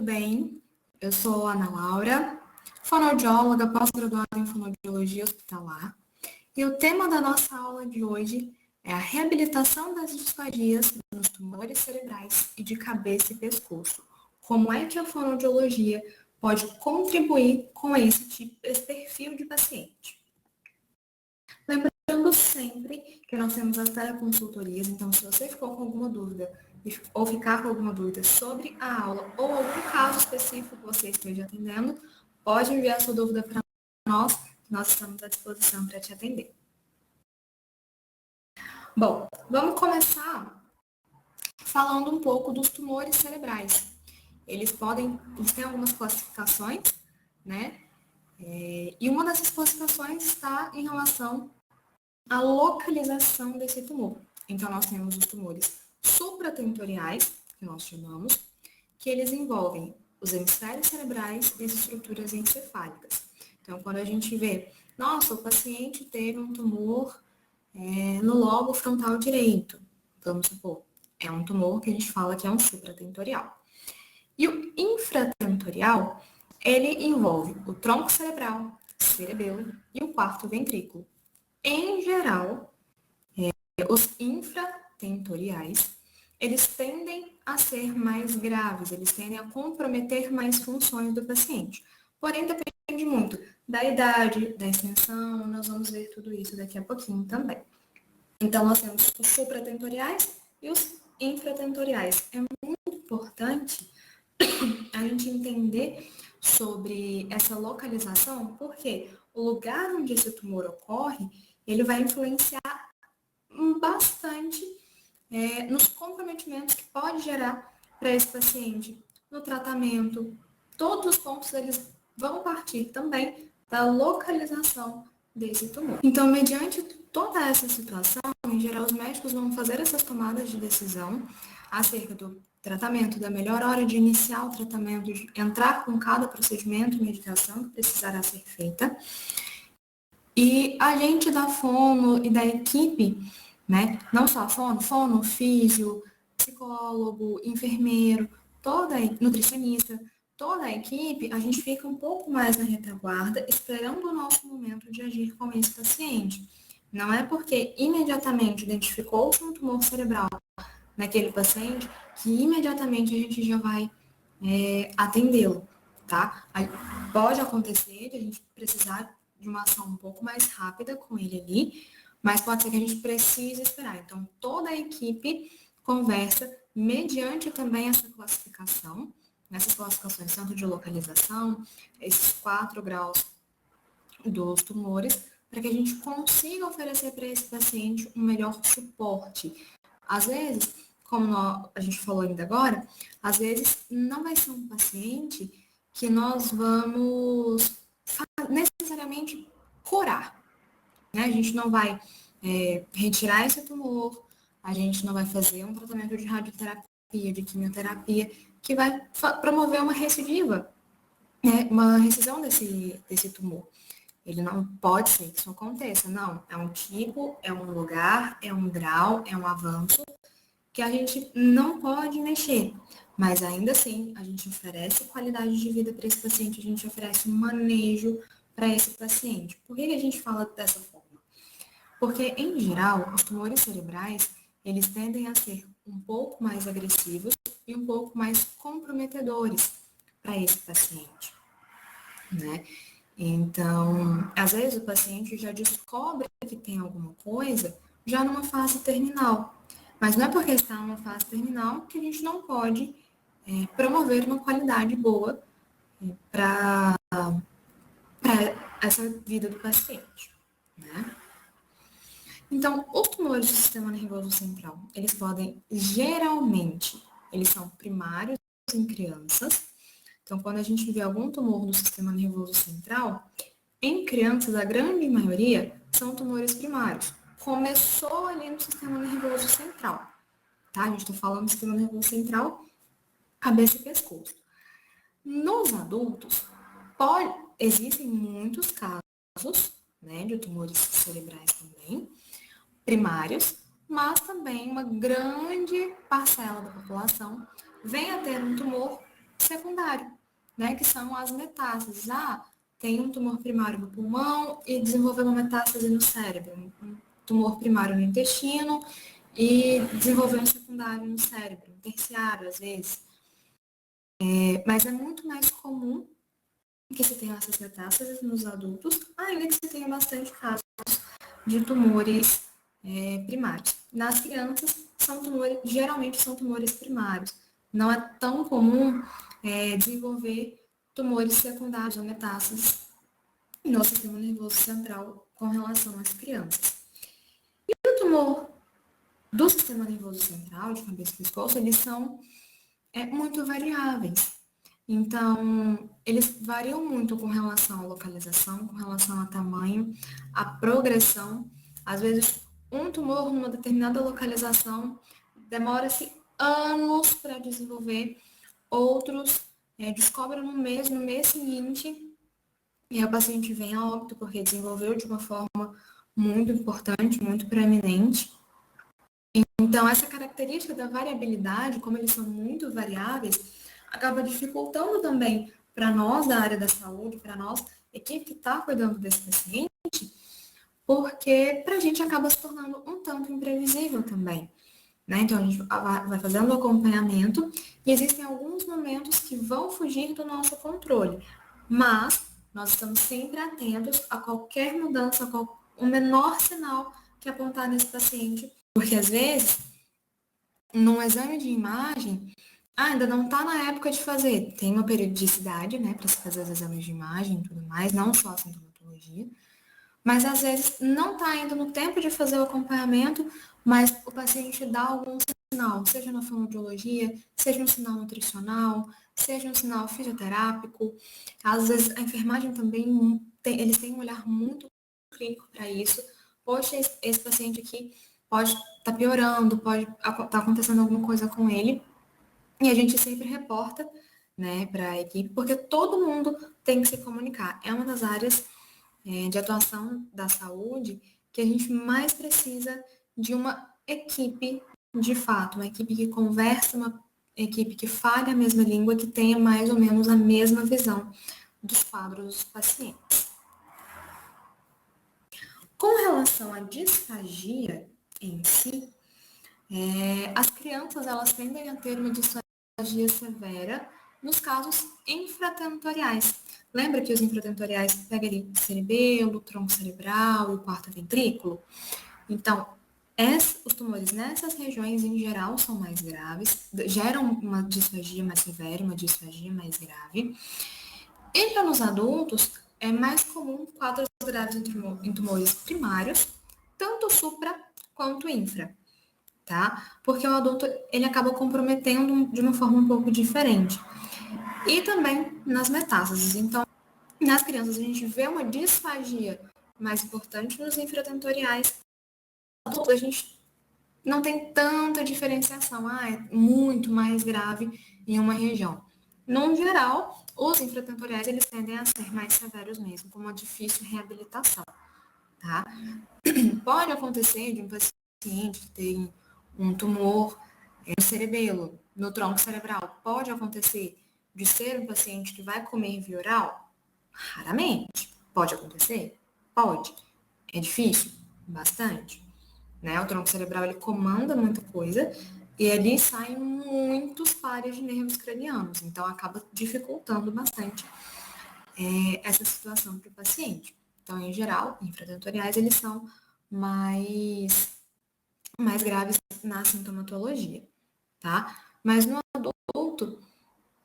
tudo bem? Eu sou Ana Laura, fonoaudióloga, pós-graduada em fonoaudiologia hospitalar. E o tema da nossa aula de hoje é a reabilitação das disfasias nos tumores cerebrais e de cabeça e pescoço. Como é que a fonoaudiologia pode contribuir com esse perfil de paciente? Lembrando sempre que nós temos as teleconsultorias, então se você ficou com alguma dúvida ou ficar com alguma dúvida sobre a aula ou algum caso específico que você esteja atendendo, pode enviar sua dúvida para nós, que nós estamos à disposição para te atender. Bom, vamos começar falando um pouco dos tumores cerebrais. Eles têm algumas classificações, né? E uma dessas classificações está em relação à localização desse tumor. Então, nós temos os tumores supratentoriais, que nós chamamos, que eles envolvem os hemisférios cerebrais e as estruturas encefálicas. Então, quando a gente vê, nossa, o paciente teve um tumor no lobo frontal direito, vamos supor, é um tumor que a gente fala que é um supratentorial. E o infratentorial, ele envolve o tronco cerebral, cerebelo e o quarto ventrículo. Em geral, os infratentoriais, eles tendem a ser mais graves, eles tendem a comprometer mais funções do paciente. Porém, depende muito da idade, da extensão, nós vamos ver tudo isso daqui a pouquinho também. Então, nós temos os supratentoriais e os infratentoriais. É muito importante a gente entender sobre essa localização, porque o lugar onde esse tumor ocorre, ele vai influenciar bastante nos comprometimentos que pode gerar para esse paciente no tratamento. Todos os pontos eles vão partir também da localização desse tumor. Então, mediante toda essa situação, em geral, os médicos vão fazer essas tomadas de decisão acerca do tratamento, da melhor hora de iniciar o tratamento, de entrar com cada procedimento e medicação que precisará ser feita. E a gente da fono e da equipe, né, não só a fono, físio, psicólogo, enfermeiro, nutricionista, toda a equipe, a gente fica um pouco mais na retaguarda, esperando o nosso momento de agir com esse paciente. Não é porque imediatamente identificou-se um tumor cerebral naquele paciente que imediatamente a gente já vai atendê-lo, tá? Aí pode acontecer de a gente precisar de uma ação um pouco mais rápida com ele ali, mas pode ser que a gente precise esperar. Então, toda a equipe conversa mediante também essa classificação, nessas classificações tanto de localização, esses 4 graus dos tumores, para que a gente consiga oferecer para esse paciente um melhor suporte. Às vezes, como a gente falou ainda agora, às vezes não vai ser um paciente que nós vamos necessariamente curar, né? A gente não vai retirar esse tumor, a gente não vai fazer um tratamento de radioterapia, de quimioterapia, que vai promover uma recidiva, né? Uma recisão desse tumor. Ele não pode ser que isso aconteça, não. É um tipo, é um lugar, é um grau, é um avanço que a gente não pode mexer. Mas ainda assim, a gente oferece qualidade de vida para esse paciente, a gente oferece um manejo para esse paciente. Por que a gente fala dessa forma? Porque, em geral, os tumores cerebrais, eles tendem a ser um pouco mais agressivos e um pouco mais comprometedores para esse paciente, né? Então, às vezes o paciente já descobre que tem alguma coisa já numa fase terminal. Mas não é porque está numa fase terminal que a gente não pode promover uma qualidade boa para essa vida do paciente, né? Então, os tumores do sistema nervoso central, eles são primários em crianças. Então, quando a gente vê algum tumor do sistema nervoso central, em crianças, a grande maioria são tumores primários. Começou ali no sistema nervoso central, tá? A gente está falando do sistema nervoso central, cabeça e pescoço. Nos adultos, existem muitos casos, né, de tumores cerebrais também, primários, mas também uma grande parcela da população vem a ter um tumor secundário, né, que são as metástases. Tem um tumor primário no pulmão e desenvolveu uma metástase no cérebro, um tumor primário no intestino e desenvolveu um secundário no cérebro, um terciário às vezes. Mas é muito mais comum que se tenha essas metástases nos adultos, ainda que se tenha bastante casos de tumores primários. Nas crianças, geralmente são tumores primários. Não é tão comum desenvolver tumores secundários ou metástases no sistema nervoso central com relação às crianças. E o tumor do sistema nervoso central, de cabeça e pescoço, eles são muito variáveis. Então, eles variam muito com relação à localização, com relação a tamanho, a progressão. Às vezes, um tumor numa determinada localização demora-se anos para desenvolver, outros descobrem no mês seguinte, e aí o paciente vem a óbito porque desenvolveu de uma forma muito importante, muito preeminente. Então, essa característica da variabilidade, como eles são muito variáveis, acaba dificultando também para nós da área da saúde, para nós, equipe que está cuidando desse paciente, porque para a gente acaba se tornando um tanto imprevisível também. Né? Então, a gente vai fazendo o acompanhamento e existem alguns momentos que vão fugir do nosso controle, mas nós estamos sempre atentos a qualquer mudança, o menor sinal que apontar nesse paciente, porque às vezes, num exame de imagem, ainda não está na época de fazer. Tem uma periodicidade, né, para se fazer os exames de imagem e tudo mais, não só a sintomatologia. Mas às vezes não está ainda no tempo de fazer o acompanhamento, mas o paciente dá algum sinal, seja na fonoaudiologia, seja um sinal nutricional, seja um sinal fisioterápico. Às vezes a enfermagem também, eles têm um olhar muito clínico para isso. Poxa, esse paciente aqui pode estar piorando, pode estar acontecendo alguma coisa com ele. E a gente sempre reporta, né, para a equipe, porque todo mundo tem que se comunicar. É uma das áreas de atuação da saúde que a gente mais precisa de uma equipe de fato, uma equipe que conversa, uma equipe que fale a mesma língua, que tenha mais ou menos a mesma visão dos quadros dos pacientes. Com relação à disfagia em si, as crianças elas tendem a ter uma disfagia severa nos casos infratentoriais. Lembra que os infratentoriais pegam ali cerebelo, tronco cerebral e o quarto ventrículo? Então, os tumores nessas regiões, em geral, são mais graves, geram uma disfagia mais severa, uma disfagia mais grave. E para nos adultos, é mais comum quadros graves em tumores primários, tanto supra quanto infra, tá? Porque o adulto, ele acaba comprometendo de uma forma um pouco diferente. E também nas metástases. Então, nas crianças, a gente vê uma disfagia mais importante nos infratentoriais. A gente não tem tanta diferenciação. É muito mais grave em uma região. No geral, os infratentoriais, eles tendem a ser mais severos mesmo, com uma difícil reabilitação, tá? Pode acontecer de um paciente que tem um tumor no cerebelo, no tronco cerebral. Pode acontecer de ser um paciente que vai comer via oral? Raramente. Pode acontecer? Pode. É difícil? Bastante. Né? O tronco cerebral, ele comanda muita coisa e ali saem muitos pares de nervos cranianos. Então, acaba dificultando bastante essa situação para o paciente. Então, em geral, infratentoriais, eles são mais graves na sintomatologia, tá? Mas no adulto,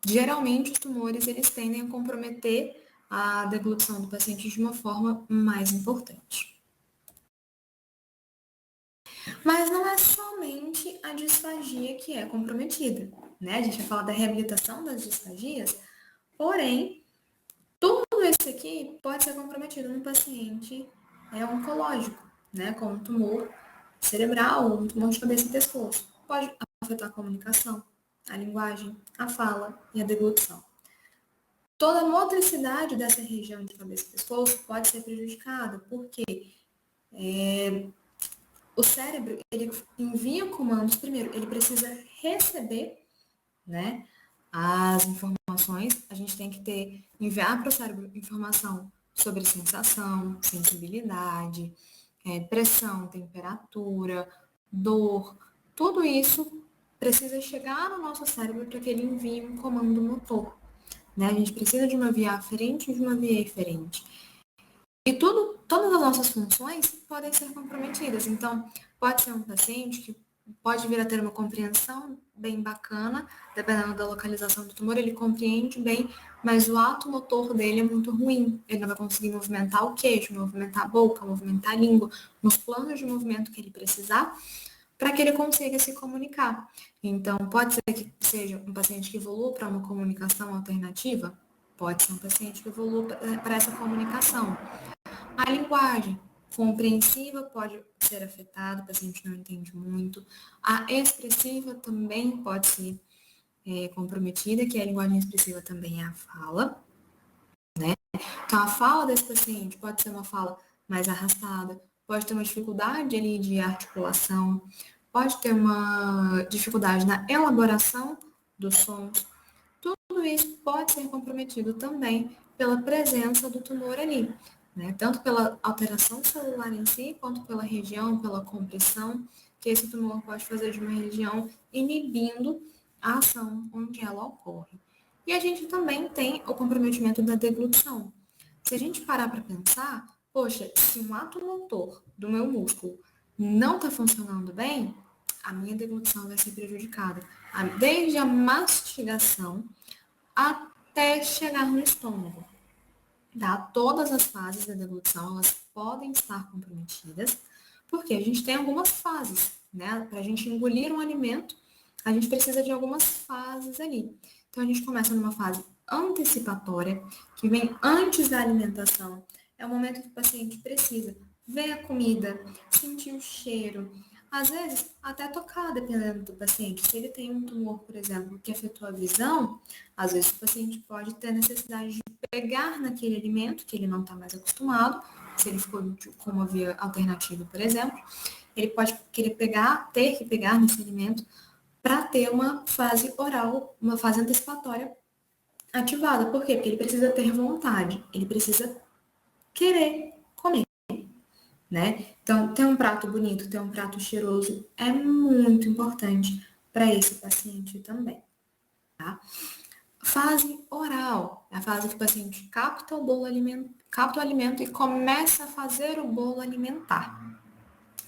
geralmente os tumores, eles tendem a comprometer a deglutição do paciente de uma forma mais importante. Mas não é somente a disfagia que é comprometida, né? A gente vai falar da reabilitação das disfagias, porém, tudo isso aqui pode ser comprometido no paciente oncológico, né? Com um tumor cerebral, um tumor de cabeça e pescoço. Pode afetar a comunicação, a linguagem, a fala e a deglutição. Toda a motricidade dessa região de cabeça e pescoço pode ser prejudicada, porque o cérebro, ele envia comandos, primeiro, ele precisa receber, né, As informações, a gente tem que enviar para o cérebro informação sobre sensação, sensibilidade, pressão, temperatura, dor, tudo isso precisa chegar no nosso cérebro para que ele envie um comando motor, né? A gente precisa de uma via aferente e de uma via eferente. E todas as nossas funções podem ser comprometidas. Então, pode ser um paciente que pode vir a ter uma compreensão bem bacana, dependendo da localização do tumor, ele compreende bem, mas o ato motor dele é muito ruim. Ele não vai conseguir movimentar o queixo, movimentar a boca, movimentar a língua, nos planos de movimento que ele precisar, para que ele consiga se comunicar. Então, pode ser que seja um paciente que evolua para uma comunicação alternativa, pode ser um paciente que evolua para essa comunicação. A linguagem compreensiva pode ser afetada, o paciente não entende muito. A expressiva também pode ser comprometida, que a linguagem expressiva também é a fala, né? Então, a fala desse paciente pode ser uma fala mais arrastada, pode ter uma dificuldade ali de articulação, pode ter uma dificuldade na elaboração dos sons. Tudo isso pode ser comprometido também pela presença do tumor ali, né? Tanto pela alteração celular em si, quanto pela região, pela compressão que esse tumor pode fazer de uma região, inibindo a ação onde ela ocorre. E a gente também tem o comprometimento da deglutição. Se a gente parar para pensar, poxa, se um ato motor do meu músculo não está funcionando bem, a minha deglutição vai ser prejudicada. Desde a mastigação até chegar no estômago. Tá? Todas as fases da deglutição, elas podem estar comprometidas, porque a gente tem algumas fases, né? Para a gente engolir um alimento, a gente precisa de algumas fases ali. Então, a gente começa numa fase antecipatória, que vem antes da alimentação. É o momento que o paciente precisa ver a comida, sentir o cheiro, às vezes até tocar, dependendo do paciente. Se ele tem um tumor, por exemplo, que afetou a visão, às vezes o paciente pode ter necessidade de pegar naquele alimento que ele não está mais acostumado, se ele ficou com uma via alternativa, por exemplo, ele pode querer ter que pegar nesse alimento para ter uma fase oral, uma fase antecipatória ativada. Por quê? Porque ele precisa ter vontade, ele precisa querer comer, né? Então, ter um prato bonito, ter um prato cheiroso é muito importante para esse paciente também, tá? Fase oral, é a fase que o paciente capta o alimento e começa a fazer o bolo alimentar.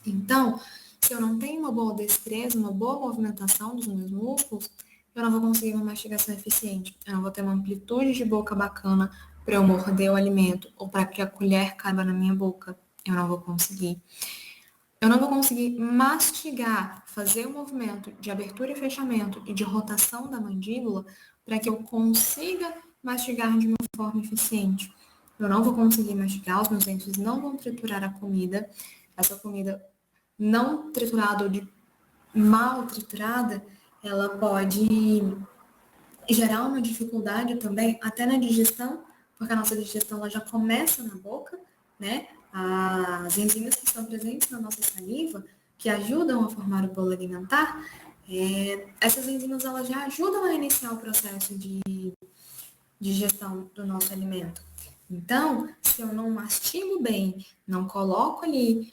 Então, se eu não tenho uma boa destreza, uma boa movimentação dos meus músculos, eu não vou conseguir uma mastigação eficiente. Eu não vou ter uma amplitude de boca bacana para eu morder o alimento ou para que a colher caiba na minha boca. Eu não vou conseguir. Eu não vou conseguir mastigar, fazer o movimento de abertura e fechamento e de rotação da mandíbula para que eu consiga mastigar de uma forma eficiente. Eu não vou conseguir mastigar, os meus dentes não vão triturar a comida. Essa comida não triturada ou de mal triturada, ela pode gerar uma dificuldade também até na digestão, porque a nossa digestão ela já começa na boca, né? As enzimas que estão presentes na nossa saliva, que ajudam a formar o bolo alimentar, essas enzimas elas já ajudam a iniciar o processo de digestão do nosso alimento. Então, se eu não mastigo bem, não coloco ali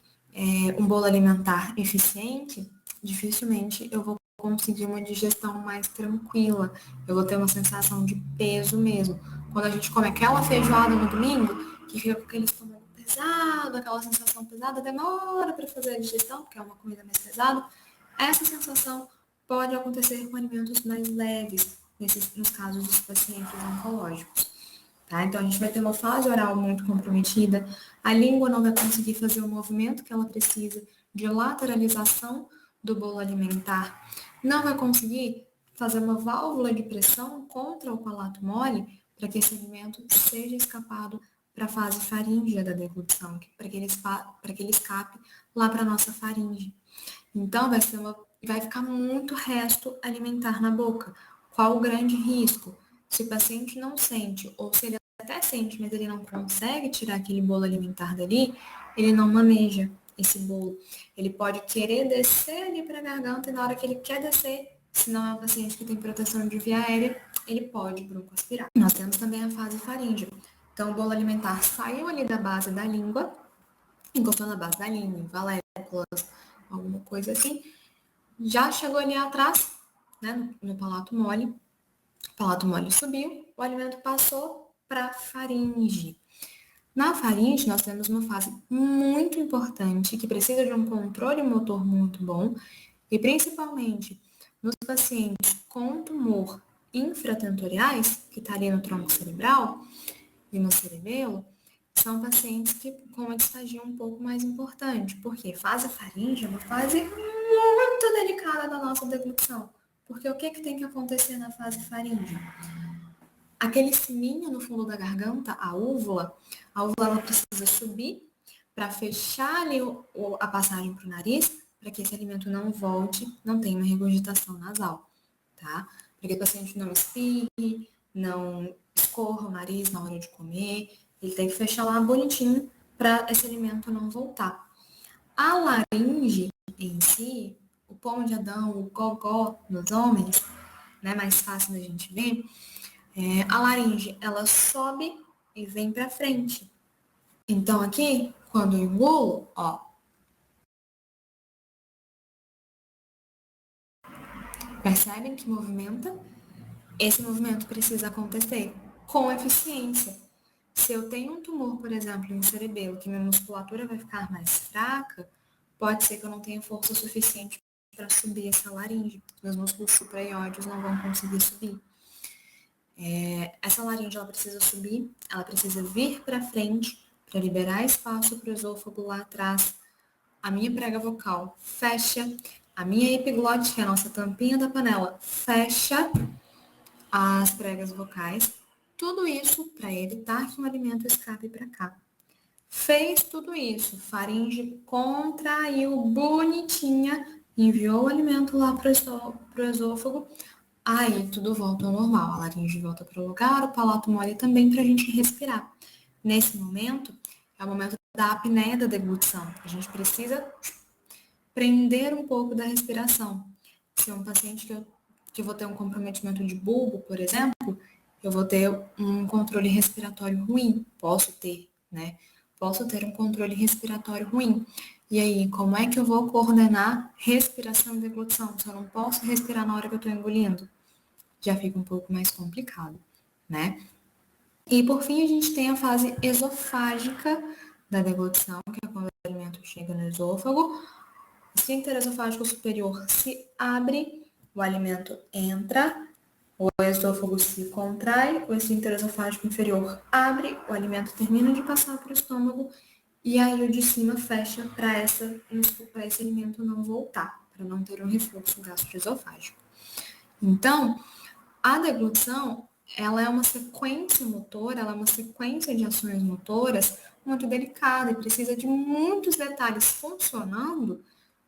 um bolo alimentar eficiente, dificilmente eu vou conseguir uma digestão mais tranquila. Eu vou ter uma sensação de peso mesmo. Quando a gente come aquela feijoada no domingo, que fica com aquele estômago pesado, aquela sensação pesada, demora para fazer a digestão, porque é uma comida mais pesada. Essa sensação pode acontecer com alimentos mais leves, nos casos dos pacientes oncológicos. Tá? Então, a gente vai ter uma fase oral muito comprometida, a língua não vai conseguir fazer o movimento que ela precisa de lateralização do bolo alimentar, não vai conseguir fazer uma válvula de pressão contra o palato mole para que esse alimento seja escapado para a fase faríngea da deglutição, para que ele escape lá para a nossa faringe. Então, vai ficar muito resto alimentar na boca. Qual o grande risco? Se o paciente não sente, ou se ele até sente, mas ele não consegue tirar aquele bolo alimentar dali, ele não maneja esse bolo. Ele pode querer descer ali para a garganta e na hora que ele quer descer, se não é um paciente que tem proteção de via aérea, ele pode broncoaspirar. Nós temos também a fase faríngea. Então, o bolo alimentar saiu ali da base da língua, encostou na base da língua, em valéculas, alguma coisa assim, já chegou ali atrás, né, no palato mole. O palato mole subiu, o alimento passou para a faringe. Na faringe, nós temos uma fase muito importante que precisa de um controle motor muito bom e, principalmente, nos pacientes com tumor infratentoriais, que está ali no tronco cerebral e no cerebelo, são pacientes que com uma disfagia um pouco mais importante, porque fase faringe é uma fase muito delicada da nossa deglutição. Porque o que tem que acontecer na fase faringe? Aquele ciminho no fundo da garganta, a úvula ela precisa subir para fechar ali a passagem para o nariz, para que esse alimento não volte, não tenha uma regurgitação nasal, tá? Para que o paciente não espirre, não escorra o nariz na hora de comer, ele tem que fechar lá bonitinho para esse alimento não voltar. A laringe em si, o pomo de Adão, o gogó nos homens, né, mais fácil da gente ver, a laringe, ela sobe e vem para frente. Então, aqui, quando eu engulo, ó, percebem que movimenta? Esse movimento precisa acontecer com eficiência. Se eu tenho um tumor, por exemplo, em cerebelo, que minha musculatura vai ficar mais fraca, pode ser que eu não tenha força suficiente para subir essa laringe. Meus músculos supraioides não vão conseguir subir. Essa laringe, ela precisa subir, ela precisa vir para frente para liberar espaço para o esôfago lá atrás. A minha prega vocal fecha, a minha epiglote, que é a nossa tampinha da panela, fecha as pregas vocais. Tudo isso para evitar que o alimento escape para cá. Fez tudo isso, faringe contraiu bonitinha, enviou o alimento lá para o esôfago, aí tudo volta ao normal. A laringe volta para o lugar, o palato mole também para a gente respirar. Nesse momento, é o momento da apneia da deglutição. A gente precisa prender um pouco da respiração. Se é um paciente que eu vou ter um comprometimento de bulbo, por exemplo, eu vou ter um controle respiratório ruim. Posso ter, né? Posso ter um controle respiratório ruim. E aí, como é que eu vou coordenar respiração e deglutição? Se eu não posso respirar na hora que eu estou engolindo, já fica um pouco mais complicado, né? E por fim, a gente tem a fase esofágica da deglutição, que é quando o alimento chega no esôfago. O esfíncter esofágico superior se abre, o alimento entra, o esôfago se contrai, o esfíncter esofágico inferior abre, o alimento termina de passar para o estômago e aí o de cima fecha para esse alimento não voltar, para não ter um refluxo gastroesofágico. Então, a deglutição, ela é uma sequência motora, ela é uma sequência de ações motoras muito delicada e precisa de muitos detalhes funcionando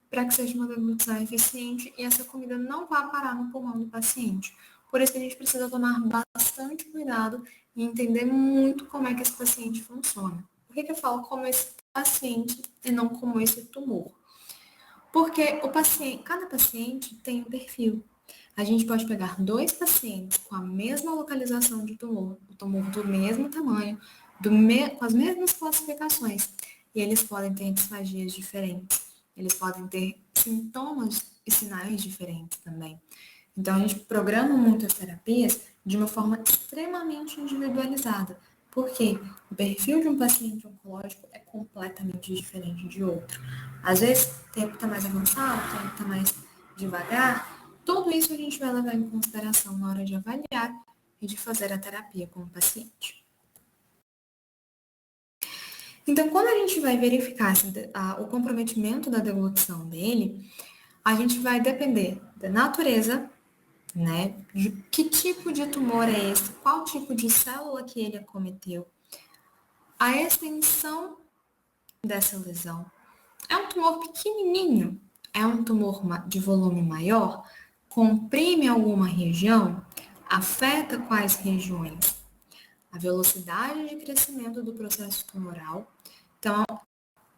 para que seja uma deglutição eficiente e essa comida não vá parar no pulmão do paciente. Por isso que a gente precisa tomar bastante cuidado e entender muito como é que esse paciente funciona. Por que eu falo como esse paciente e não como esse tumor? Porque cada paciente tem um perfil. A gente pode pegar 2 pacientes com a mesma localização de tumor, o tumor do mesmo tamanho, com as mesmas classificações, e eles podem ter disfagias diferentes. Eles podem ter sintomas e sinais diferentes também. Então, a gente programa muitas terapias de uma forma extremamente individualizada. Porque o perfil de um paciente oncológico é completamente diferente de outro. Às vezes, o tempo está mais avançado, o tempo está mais devagar. Tudo isso a gente vai levar em consideração na hora de avaliar e de fazer a terapia com o paciente. Então, quando a gente vai verificar o comprometimento da deglutição dele, a gente vai depender da natureza, né, de que tipo de tumor é esse, qual tipo de célula que ele acometeu, a extensão dessa lesão. É um tumor pequenininho, é um tumor de volume maior, comprime alguma região, afeta quais regiões? A velocidade de crescimento do processo tumoral. Então,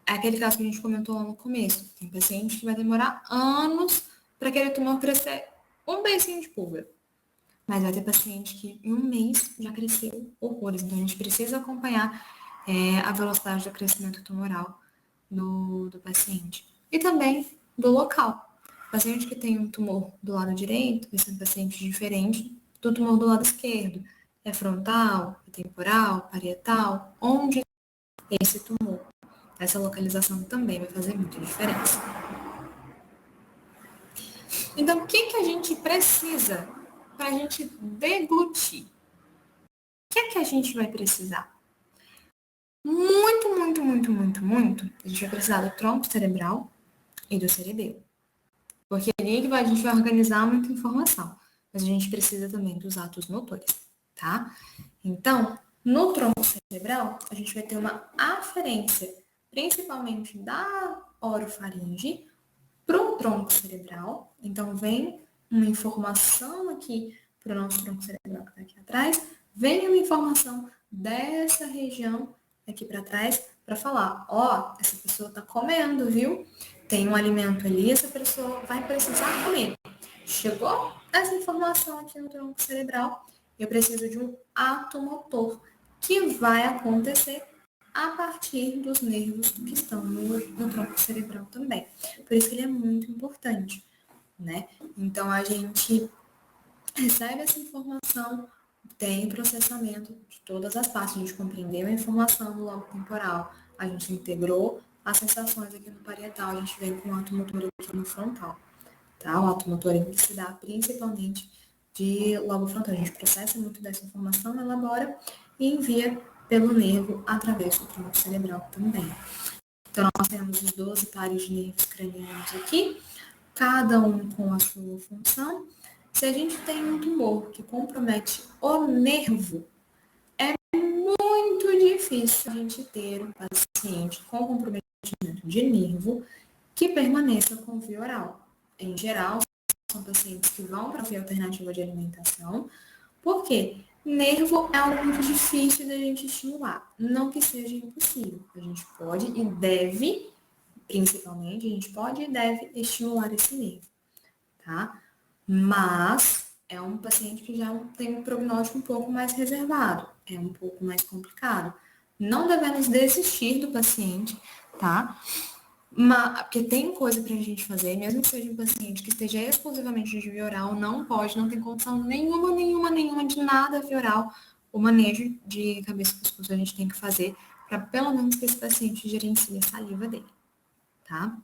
é aquele caso que a gente comentou lá no começo. Tem paciente que vai demorar anos para aquele tumor crescer um beicinho de pulga. mas vai ter paciente que em um mês já cresceu horrores. Então, a gente precisa acompanhar a velocidade do crescimento tumoral do paciente. E também do local. Paciente que tem um tumor do lado direito, vai ser um paciente diferente do tumor do lado esquerdo. É frontal, é temporal, parietal, onde esse tumor. Essa localização também vai fazer muita diferença. Então, o que a gente precisa para a gente deglutir? O que a gente vai precisar? Muito, muito, muito, muito, muito. A gente vai precisar do tronco cerebral e do cerebelo. Porque ali é que a gente vai organizar muita informação. Mas a gente precisa também dos atos motores, tá? Então, no tronco cerebral, a gente vai ter uma aferência, principalmente da orofaringe, para o tronco cerebral. Então, vem uma informação aqui para o nosso tronco cerebral que está aqui atrás, vem uma informação dessa região aqui para trás para falar, ó, essa pessoa está comendo, viu? Tem um alimento ali, essa pessoa vai precisar comer. Chegou essa informação aqui no tronco cerebral, eu preciso de um ato motor que vai acontecer a partir dos nervos que estão no tronco cerebral também. Por isso que ele é muito importante, né? Então, a gente recebe essa informação, tem processamento de todas as partes, a gente compreendeu a informação no lobo temporal, a gente integrou as sensações aqui no parietal, a gente vem com o ato motor aqui no frontal, tá? O ato motor ele se dá principalmente de lobo frontal. A gente processa muito dessa informação, elabora e envia pelo nervo através do tronco cerebral também. Então, nós temos os 12 pares de nervos cranianos aqui, cada um com a sua função. Se a gente tem um tumor que compromete o nervo, é muito difícil a gente ter um paciente com comprometimento de nervo que permaneça com via oral. Em geral, são pacientes que vão para a via alternativa de alimentação. Por quê? Nervo é algo muito difícil da gente estimular. Não que seja impossível. A gente pode e deve, principalmente, a gente pode e deve estimular esse nervo, tá? Mas é um paciente que já tem um prognóstico um pouco mais reservado, é um pouco mais complicado. Não devemos desistir do paciente, tá? Porque tem coisa pra gente fazer, mesmo que seja um paciente que esteja exclusivamente de via oral, não pode, não tem condição nenhuma de nada via oral. O manejo de cabeça e pescoço a gente tem que fazer para pelo menos que esse paciente gerencie a saliva dele, tá?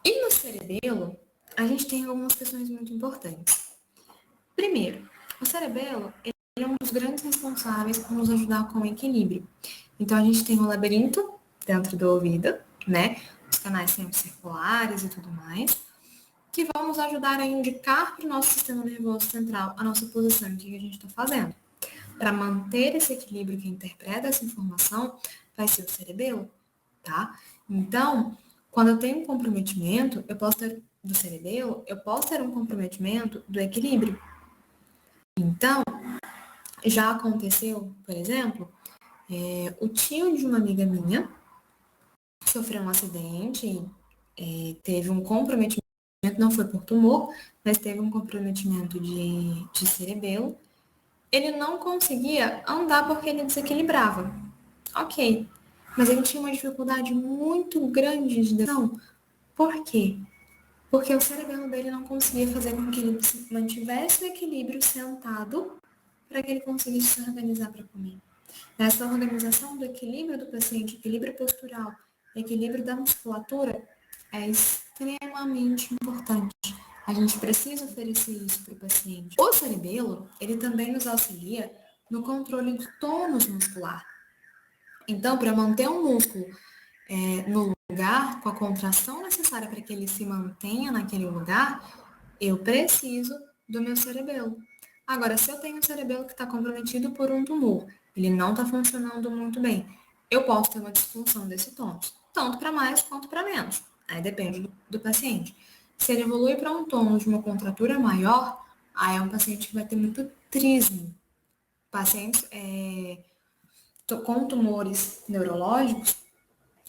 E no cerebelo, a gente tem algumas questões muito importantes. Primeiro, o cerebelo ele é um dos grandes responsáveis por nos ajudar com o equilíbrio. Então, a gente tem um labirinto dentro do ouvido, né? Os canais semicirculares e tudo mais, que vão nos ajudar a indicar para o nosso sistema nervoso central a nossa posição e o que a gente está fazendo. Para manter esse equilíbrio que interpreta essa informação, vai ser o cerebelo, tá? Então, quando eu tenho um comprometimento, eu posso ter do cerebelo, eu posso ter um comprometimento do equilíbrio. Então, já aconteceu, por exemplo, o tio de uma amiga minha sofreu um acidente, teve um comprometimento, não foi por tumor, mas teve um comprometimento de cerebelo. Ele não conseguia andar porque ele desequilibrava. Ok, mas ele tinha uma dificuldade muito grande de decisão. Por quê? Porque o cerebelo dele não conseguia fazer com que ele mantivesse o equilíbrio sentado para que ele conseguisse se organizar para comer. Essa organização do equilíbrio do paciente, equilíbrio postural, equilíbrio da musculatura, é extremamente importante. A gente precisa oferecer isso para o paciente. O cerebelo, ele também nos auxilia no controle do tônus muscular. Então, para manter um músculo no lugar, com a contração necessária para que ele se mantenha naquele lugar, eu preciso do meu cerebelo. Agora, se eu tenho um cerebelo que está comprometido por um tumor, ele não está funcionando muito bem, eu posso ter uma disfunção desse tônus, tanto para mais quanto para menos. Aí depende do paciente. Se ele evolui para um tônus de uma contratura maior, aí é um paciente que vai ter muito trismo. Pacientes com tumores neurológicos,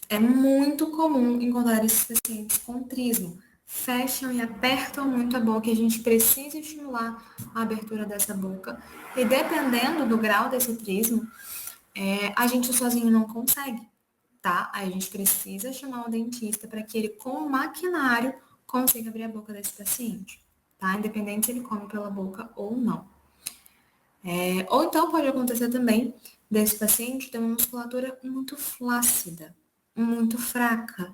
é muito comum encontrar esses pacientes com trismo, fecham e apertam muito a boca, e a gente precisa estimular a abertura dessa boca. E dependendo do grau desse trismo, a gente sozinho não consegue, tá? Aí a gente precisa chamar o dentista para que ele, com o maquinário, consiga abrir a boca desse paciente, tá? Independente se ele come pela boca ou não. Ou então pode acontecer também desse paciente ter uma musculatura muito flácida, muito fraca.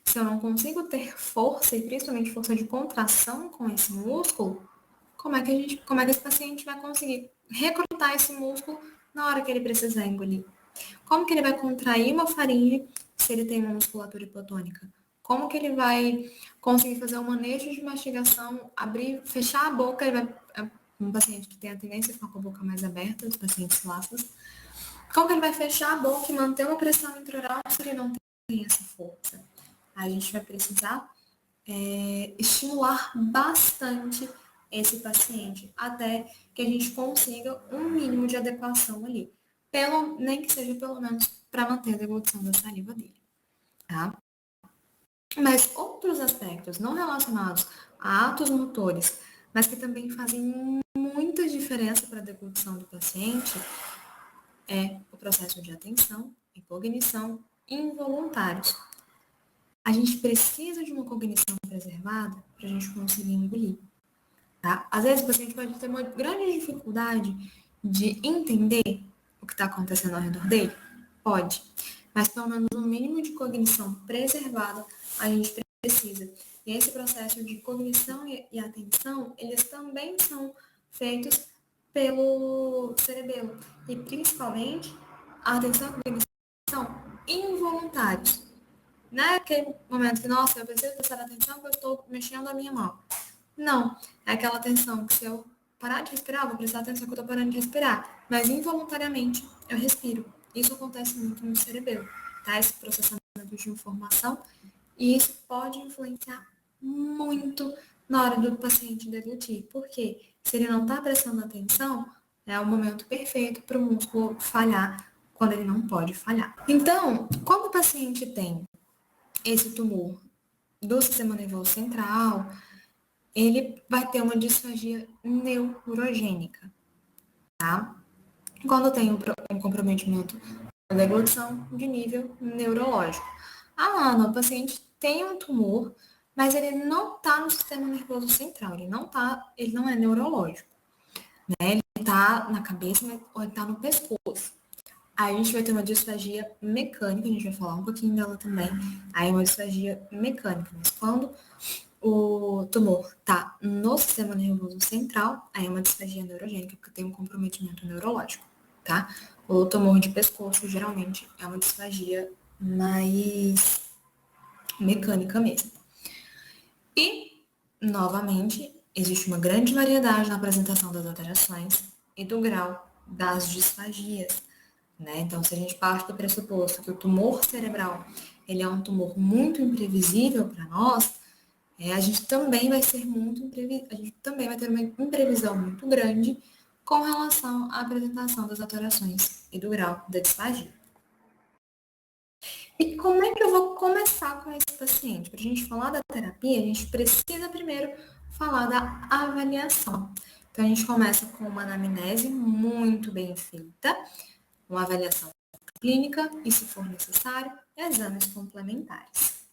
Se eu não consigo ter força, e principalmente força de contração com esse músculo, como é que esse paciente vai conseguir recrutar esse músculo na hora que ele precisar engolir? Como que ele vai contrair uma faringe se ele tem uma musculatura hipotônica? Como que ele vai conseguir fazer um manejo de mastigação, abrir, fechar a boca? Ele vai, um paciente que tem a tendência a ficar com a boca mais aberta, os pacientes laços. Como que ele vai fechar a boca e manter uma pressão intraoral se ele não tem essa força? A gente vai precisar estimular bastante esse paciente, até que a gente consiga um mínimo de adequação ali. Nem que seja pelo menos para manter a deglutição da saliva dele, tá? Mas outros aspectos não relacionados a atos motores, mas que também fazem muita diferença para a deglutição do paciente, é o processo de atenção e cognição involuntários. A gente precisa de uma cognição preservada para a gente conseguir engolir. Tá? Às vezes o paciente pode ter uma grande dificuldade de entender o que está acontecendo ao redor dele. Pode. Mas pelo menos um mínimo de cognição preservada a gente precisa. E esse processo de cognição e atenção, eles também são feitos pelo cerebelo. E principalmente a atenção e a cognição involuntários. Não é aquele momento que, nossa, eu preciso prestar atenção porque eu estou mexendo a minha mão. Não, é aquela atenção que se eu parar de respirar, vou prestar atenção que eu estou parando de respirar. Mas involuntariamente eu respiro. Isso acontece muito no cerebelo, tá? Esse processamento de informação. E isso pode influenciar muito na hora do paciente deglutir. Porque se ele não está prestando atenção, é o momento perfeito para o músculo falhar quando ele não pode falhar. Então, quando o paciente tem esse tumor do sistema nervoso central, ele vai ter uma disfagia neurogênica, tá? Quando tem um comprometimento da deglutição de nível neurológico. O paciente tem um tumor, mas ele não está no sistema nervoso central, ele não é neurológico, né? Ele está na cabeça, ou ele está no pescoço. Aí a gente vai ter uma disfagia mecânica, a gente vai falar um pouquinho dela também. Aí uma disfagia mecânica, mas quando o tumor está no sistema nervoso central, aí é uma disfagia neurogênica, porque tem um comprometimento neurológico, tá? O tumor de pescoço, geralmente, é uma disfagia mais mecânica mesmo. E, novamente, existe uma grande variedade na apresentação das alterações e do grau das disfagias, né? Então, se a gente parte do pressuposto que o tumor cerebral, ele é um tumor muito imprevisível para nós, a gente também vai ter uma imprevisão muito grande com relação à apresentação das alterações e do grau da disfagia. E como é que eu vou começar com esse paciente? Para a gente falar da terapia, a gente precisa primeiro falar da avaliação. Então, a gente começa com uma anamnese muito bem feita, uma avaliação clínica e, se for necessário, exames complementares.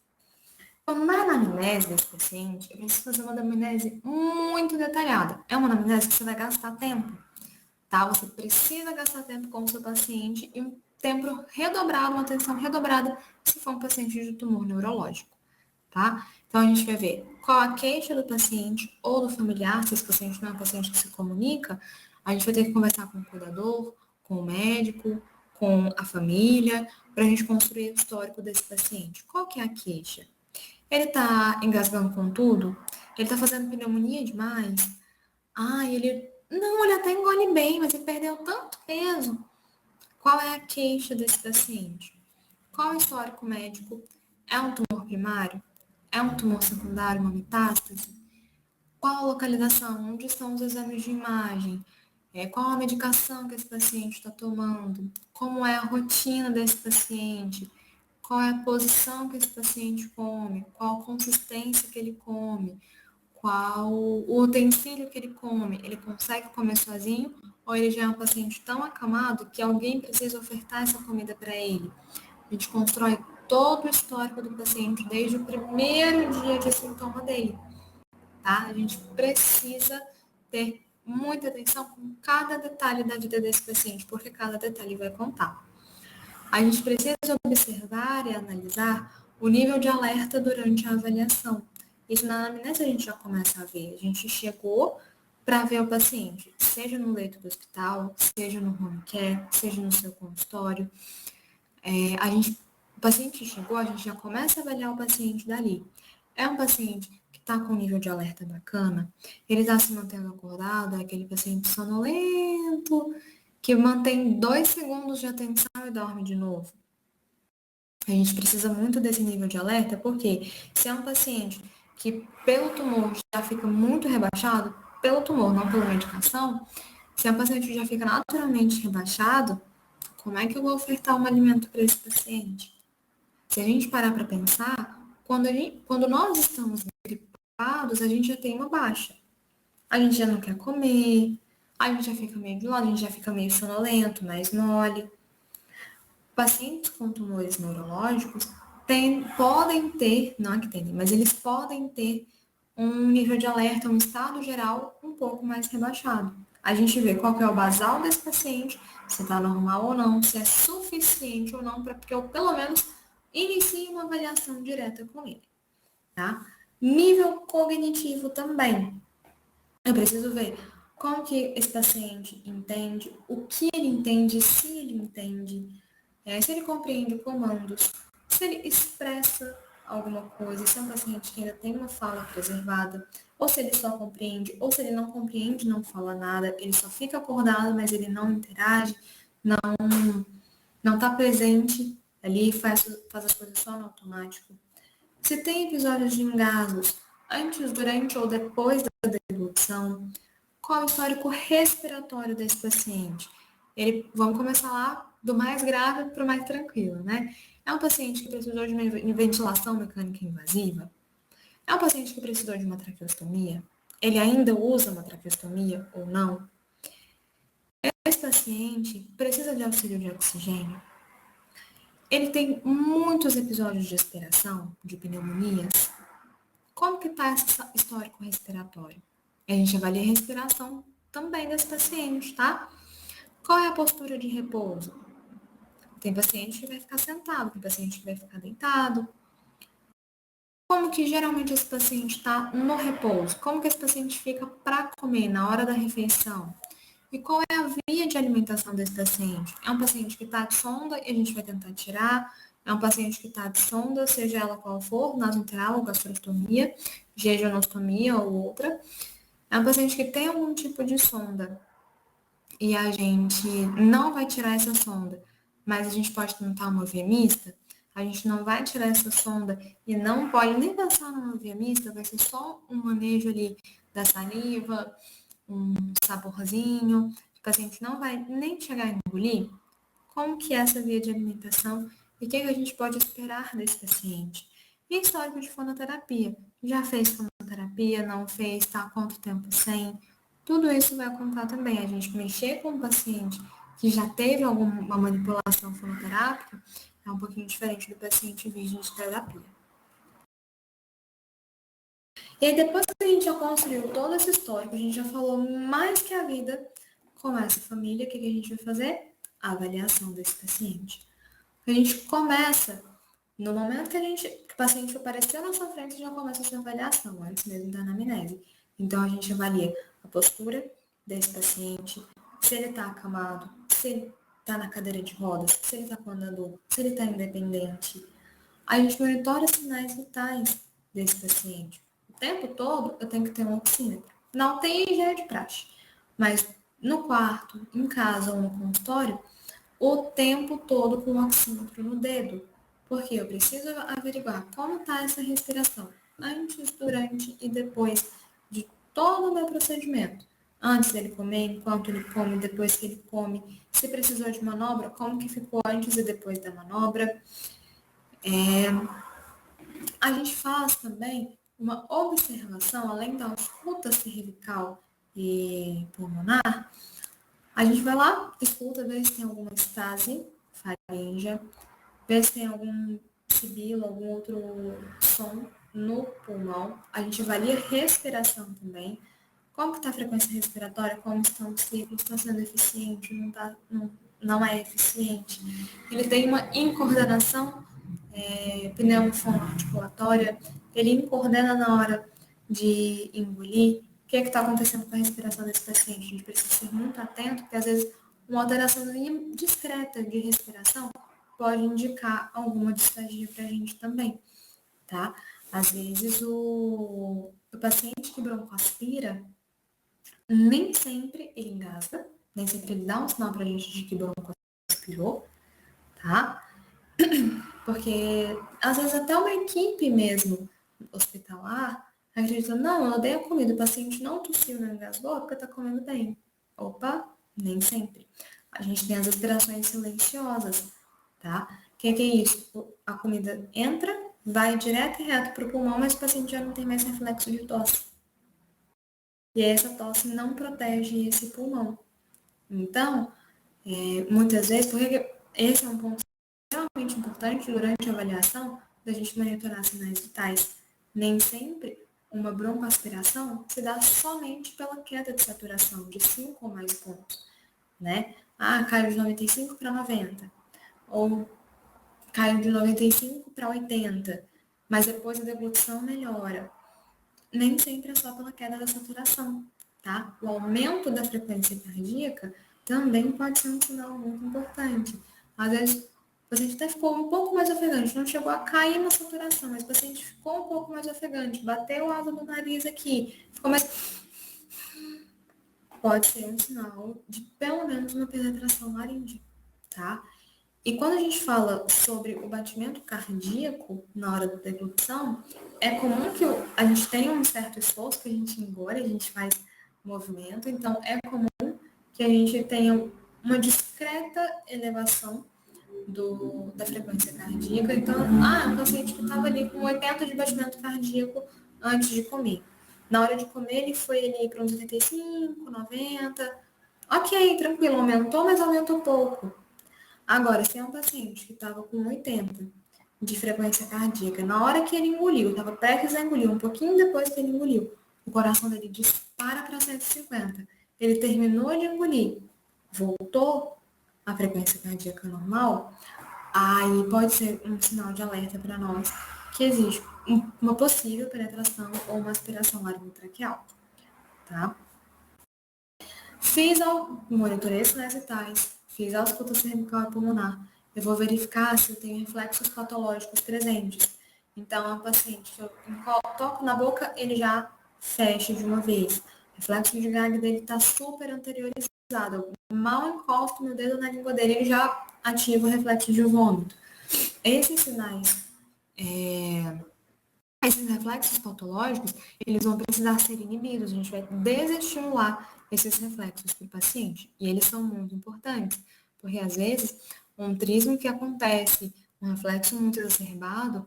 Então, na anamnese desse paciente, eu preciso fazer uma anamnese muito detalhada. É uma anamnese que você vai gastar tempo, tá? Você precisa gastar tempo com o seu paciente e um tempo redobrado, uma atenção redobrada, se for um paciente de tumor neurológico, tá? Então, a gente vai ver qual a queixa do paciente ou do familiar, se esse paciente não é um paciente que se comunica, a gente vai ter que conversar com o cuidador, com o médico, com a família, para a gente construir o histórico desse paciente. Qual que é a queixa? Ele tá engasgando com tudo? Ele tá fazendo pneumonia demais? Não, ele até engole bem, mas ele perdeu tanto peso. Qual é a queixa desse paciente? Qual é o histórico médico? É um tumor primário? É um tumor secundário, uma metástase? Qual a localização? Onde estão os exames de imagem? Qual a medicação que esse paciente está tomando? Como é a rotina desse paciente? qual é a posição que esse paciente come, qual a consistência que ele come, qual o utensílio que ele come. Ele consegue comer sozinho ou ele já é um paciente tão acamado que alguém precisa ofertar essa comida para ele? A gente constrói todo o histórico do paciente desde o primeiro dia de sintoma dele, tá? A gente precisa ter muita atenção com cada detalhe da vida desse paciente, porque cada detalhe vai contar. A gente precisa observar e analisar o nível de alerta durante a avaliação. Isso na anamnese a gente já começa a ver. A gente chegou para ver o paciente, seja no leito do hospital, seja no home care, seja no seu consultório. O paciente chegou, a gente já começa a avaliar o paciente dali. É um paciente que está com nível de alerta bacana, ele está se mantendo acordado, é aquele paciente sonolento, que mantém 2 segundos de atenção e dorme de novo. A gente precisa muito desse nível de alerta, porque se é um paciente que pelo tumor já fica muito rebaixado, pelo tumor, não pela medicação, se é um paciente que já fica naturalmente rebaixado, como é que eu vou ofertar um alimento para esse paciente? Se a gente parar para pensar, quando nós estamos gripados, a gente já tem uma baixa. A gente já não quer comer, a gente já fica meio de lado, a gente já fica meio sonolento, mais mole. Pacientes com tumores neurológicos podem ter, não é que tem, mas eles podem ter um nível de alerta, um estado geral um pouco mais rebaixado. A gente vê qual que é o basal desse paciente, se está normal ou não, se é suficiente ou não, para que eu, pelo menos, inicie uma avaliação direta com ele, tá? Nível cognitivo também. Eu preciso ver como que esse paciente entende, o que ele entende, se ele entende, se ele compreende comandos, se ele expressa alguma coisa, se é um paciente que ainda tem uma fala preservada, ou se ele só compreende, ou se ele não compreende, não fala nada, ele só fica acordado, mas ele não interage, não está presente ali, faz as coisas só no automático. Se tem episódios de engasgos antes, durante ou depois da deglutição, qual é o histórico respiratório desse paciente? Vamos começar lá do mais grave para o mais tranquilo, né? É um paciente que precisou de uma ventilação mecânica invasiva? É um paciente que precisou de uma traqueostomia? Ele ainda usa uma traqueostomia ou não? Esse paciente precisa de auxílio de oxigênio? Ele tem muitos episódios de aspiração, de pneumonias? Como que está esse histórico respiratório? A gente avalia a respiração também desse paciente, tá? Qual é a postura de repouso? Tem paciente que vai ficar sentado, tem paciente que vai ficar deitado. Como que geralmente esse paciente está no repouso? Como que esse paciente fica para comer na hora da refeição? E qual é a via de alimentação desse paciente? É um paciente que está de sonda e a gente vai tentar tirar? É um paciente que está de sonda, seja ela qual for, nasointral ou gastrostomia, jejunostomia ou outra. É um paciente que tem algum tipo de sonda e a gente não vai tirar essa sonda, mas a gente pode tentar uma via mista, a gente não vai tirar essa sonda e não pode nem pensar numa via mista, vai ser só um manejo ali da saliva, um saborzinho, o paciente não vai nem chegar a engolir. Como que é essa via de alimentação e o que a gente pode esperar desse paciente? E histórico de fonoterapia. Já fez fonoterapia, não fez, está há quanto tempo sem? Tudo isso vai contar também. A gente mexer com um paciente que já teve alguma manipulação fonoterápica é um pouquinho diferente do paciente virgem de terapia. E aí, depois que a gente já construiu todo esse histórico, a gente já falou mais que a vida com essa família, o que a gente vai fazer? A avaliação desse paciente. A gente começa, no momento que o paciente apareceu na sua frente, já começa a sua avaliação, antes mesmo da anamnese. Então, a gente avalia a postura desse paciente, se ele está acamado, se ele está na cadeira de rodas, se ele está com andador, se ele está independente. A gente monitora os sinais vitais desse paciente. O tempo todo, eu tenho que ter um oxímetro. Não tem higiene de praxe, mas no quarto, em casa ou no consultório, o tempo todo com o oxímetro no dedo, porque eu preciso averiguar como está essa respiração antes, durante e depois de todo o meu procedimento. Antes dele comer, enquanto ele come, depois que ele come, se precisou de manobra, como que ficou antes e depois da manobra. A gente faz também uma observação, além da escuta cervical e pulmonar, a gente vai lá, escuta, vê se tem alguma estase faríngea, vê se tem algum sibilo, algum outro som no pulmão. A gente avalia respiração também. Como que está a frequência respiratória, como estão os ciclos, está sendo eficiente, não é eficiente. Ele tem uma incoordenação pneumofonarticulatória, ele incoordena na hora de engolir. O que está acontecendo com a respiração desse paciente? A gente precisa ser muito atento, porque às vezes uma alteração discreta de respiração pode indicar alguma disfagia para a gente também, tá? Às vezes o paciente que broncoaspira, nem sempre ele engasga, nem sempre ele dá um sinal para a gente de que broncoaspirou, tá? Porque às vezes até uma equipe mesmo hospitalar acredita, não, eu dei a comida, o paciente não tossiu, não engasgou, porque tá comendo bem. Opa, nem sempre. A gente tem as aspirações silenciosas, tá? O que é isso? A comida entra, vai direto e reto para o pulmão, mas o paciente já não tem mais reflexo de tosse. E essa tosse não protege esse pulmão. Então, muitas vezes, porque esse é um ponto extremamente importante durante a avaliação da gente monitorar sinais vitais. Nem sempre uma broncoaspiração se dá somente pela queda de saturação de 5 ou mais pontos, né? Ah, caiu de 95 para 90, ou caiu de 95 para 80, mas depois a deglutição melhora. Nem sempre é só pela queda da saturação, tá? O aumento da frequência cardíaca também pode ser um sinal muito importante. Às vezes, o paciente até ficou um pouco mais ofegante, não chegou a cair na saturação, mas o paciente ficou um pouco mais ofegante, bateu a asa do nariz aqui, ficou mais... Pode ser um sinal de pelo menos uma penetração laríngea, tá? E quando a gente fala sobre o batimento cardíaco na hora da deglutição, é comum que a gente tenha um certo esforço, que a gente engole, a gente faz movimento, então é comum que a gente tenha uma discreta elevação da frequência cardíaca. Então, é um paciente que estava ali com 80 de batimento cardíaco antes de comer. Na hora de comer, ele foi ali para uns 85, 90. Ok, tranquilo, aumentou, mas aumentou pouco. Agora, se é um paciente que estava com 80 de frequência cardíaca, na hora que ele engoliu, estava prestes a engolir, um pouquinho depois que ele engoliu, o coração dele dispara para 150. Ele terminou de engolir, voltou à frequência cardíaca normal, aí pode ser um sinal de alerta para nós que existe uma possível penetração ou uma aspiração laringotraqueal, tá? Monitorei sinais vitais, fiz a ausculta cervical e pulmonar. Eu vou verificar se eu tenho reflexos patológicos presentes. Então, o paciente que eu toco na boca, ele já fecha de uma vez. O reflexo de gag dele está super anteriorizado. Eu mal encosto meu dedo na língua dele, ele já ativa o reflexo de vômito. Esses sinais, esses reflexos patológicos, eles vão precisar ser inibidos. A gente vai desestimular esses reflexos para o paciente. E eles são muito importantes, porque às vezes um trismo que acontece, um reflexo muito exacerbado,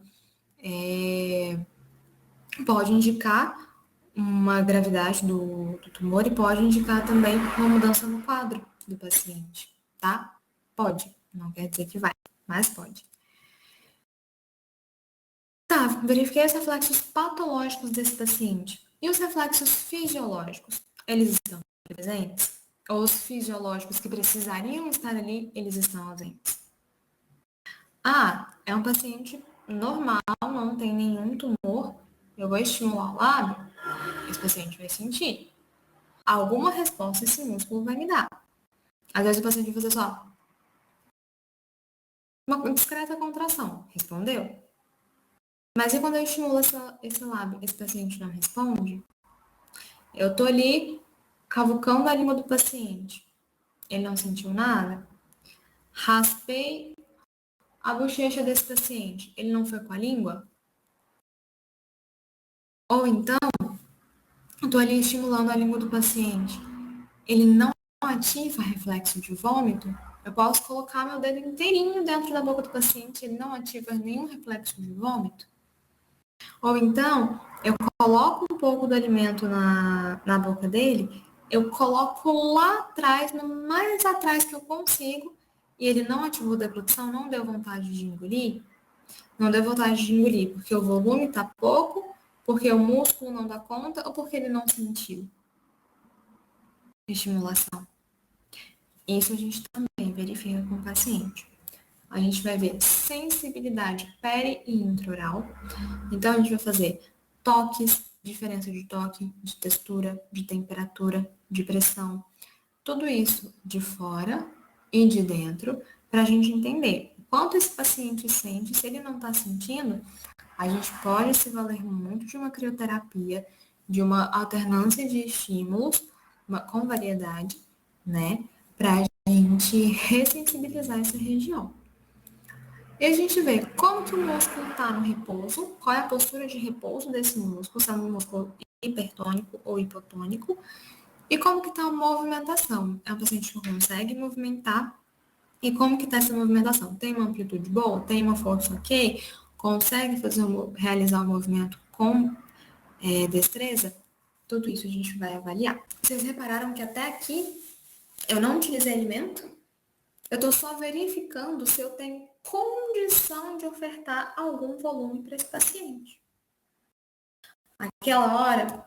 pode indicar uma gravidade do tumor e pode indicar também uma mudança no quadro do paciente, tá? Pode, não quer dizer que vai, mas pode. Tá, verifiquei os reflexos patológicos desse paciente. E os reflexos fisiológicos? Eles estão presentes? Ou os fisiológicos que precisariam estar ali, eles estão ausentes? É um paciente normal, não tem nenhum tumor. Eu vou estimular o lábio, esse paciente vai sentir. Alguma resposta esse músculo vai me dar. Às vezes o paciente vai fazer só uma discreta contração. Respondeu? Mas e quando eu estimulo esse lábio, esse paciente não responde? Eu tô ali cavucando a língua do paciente. Ele não sentiu nada? Raspei a bochecha desse paciente. Ele não foi com a língua? Ou então, eu tô ali estimulando a língua do paciente. Ele não ativa reflexo de vômito? Eu posso colocar meu dedo inteirinho dentro da boca do paciente, ele não ativa nenhum reflexo de vômito. Ou então, eu coloco um pouco do alimento na boca dele, eu coloco lá atrás, no mais atrás que eu consigo, e ele não ativou a deglutição, não deu vontade de engolir. Não deu vontade de engolir porque o volume está pouco, porque o músculo não dá conta ou porque ele não sentiu estimulação. Isso a gente também verifica com o paciente. A gente vai ver sensibilidade peri e intraoral. Então, a gente vai fazer toques, diferença de toque, de textura, de temperatura, de pressão. Tudo isso de fora e de dentro, para a gente entender o quanto esse paciente sente. Se ele não está sentindo, a gente pode se valer muito de uma crioterapia, de uma alternância de estímulos, com variedade, né? Para a gente ressensibilizar essa região. E a gente vê como que o músculo está no repouso, qual é a postura de repouso desse músculo, se é um músculo hipertônico ou hipotônico, e como que está a movimentação. É um paciente que consegue movimentar, e como que está essa movimentação? Tem uma amplitude boa? Tem uma força ok? Consegue realizar o movimento com destreza? Tudo isso a gente vai avaliar. Vocês repararam que até aqui eu não utilizei alimento? Eu estou só verificando se eu tenho condição de ofertar algum volume para esse paciente. Aquela hora,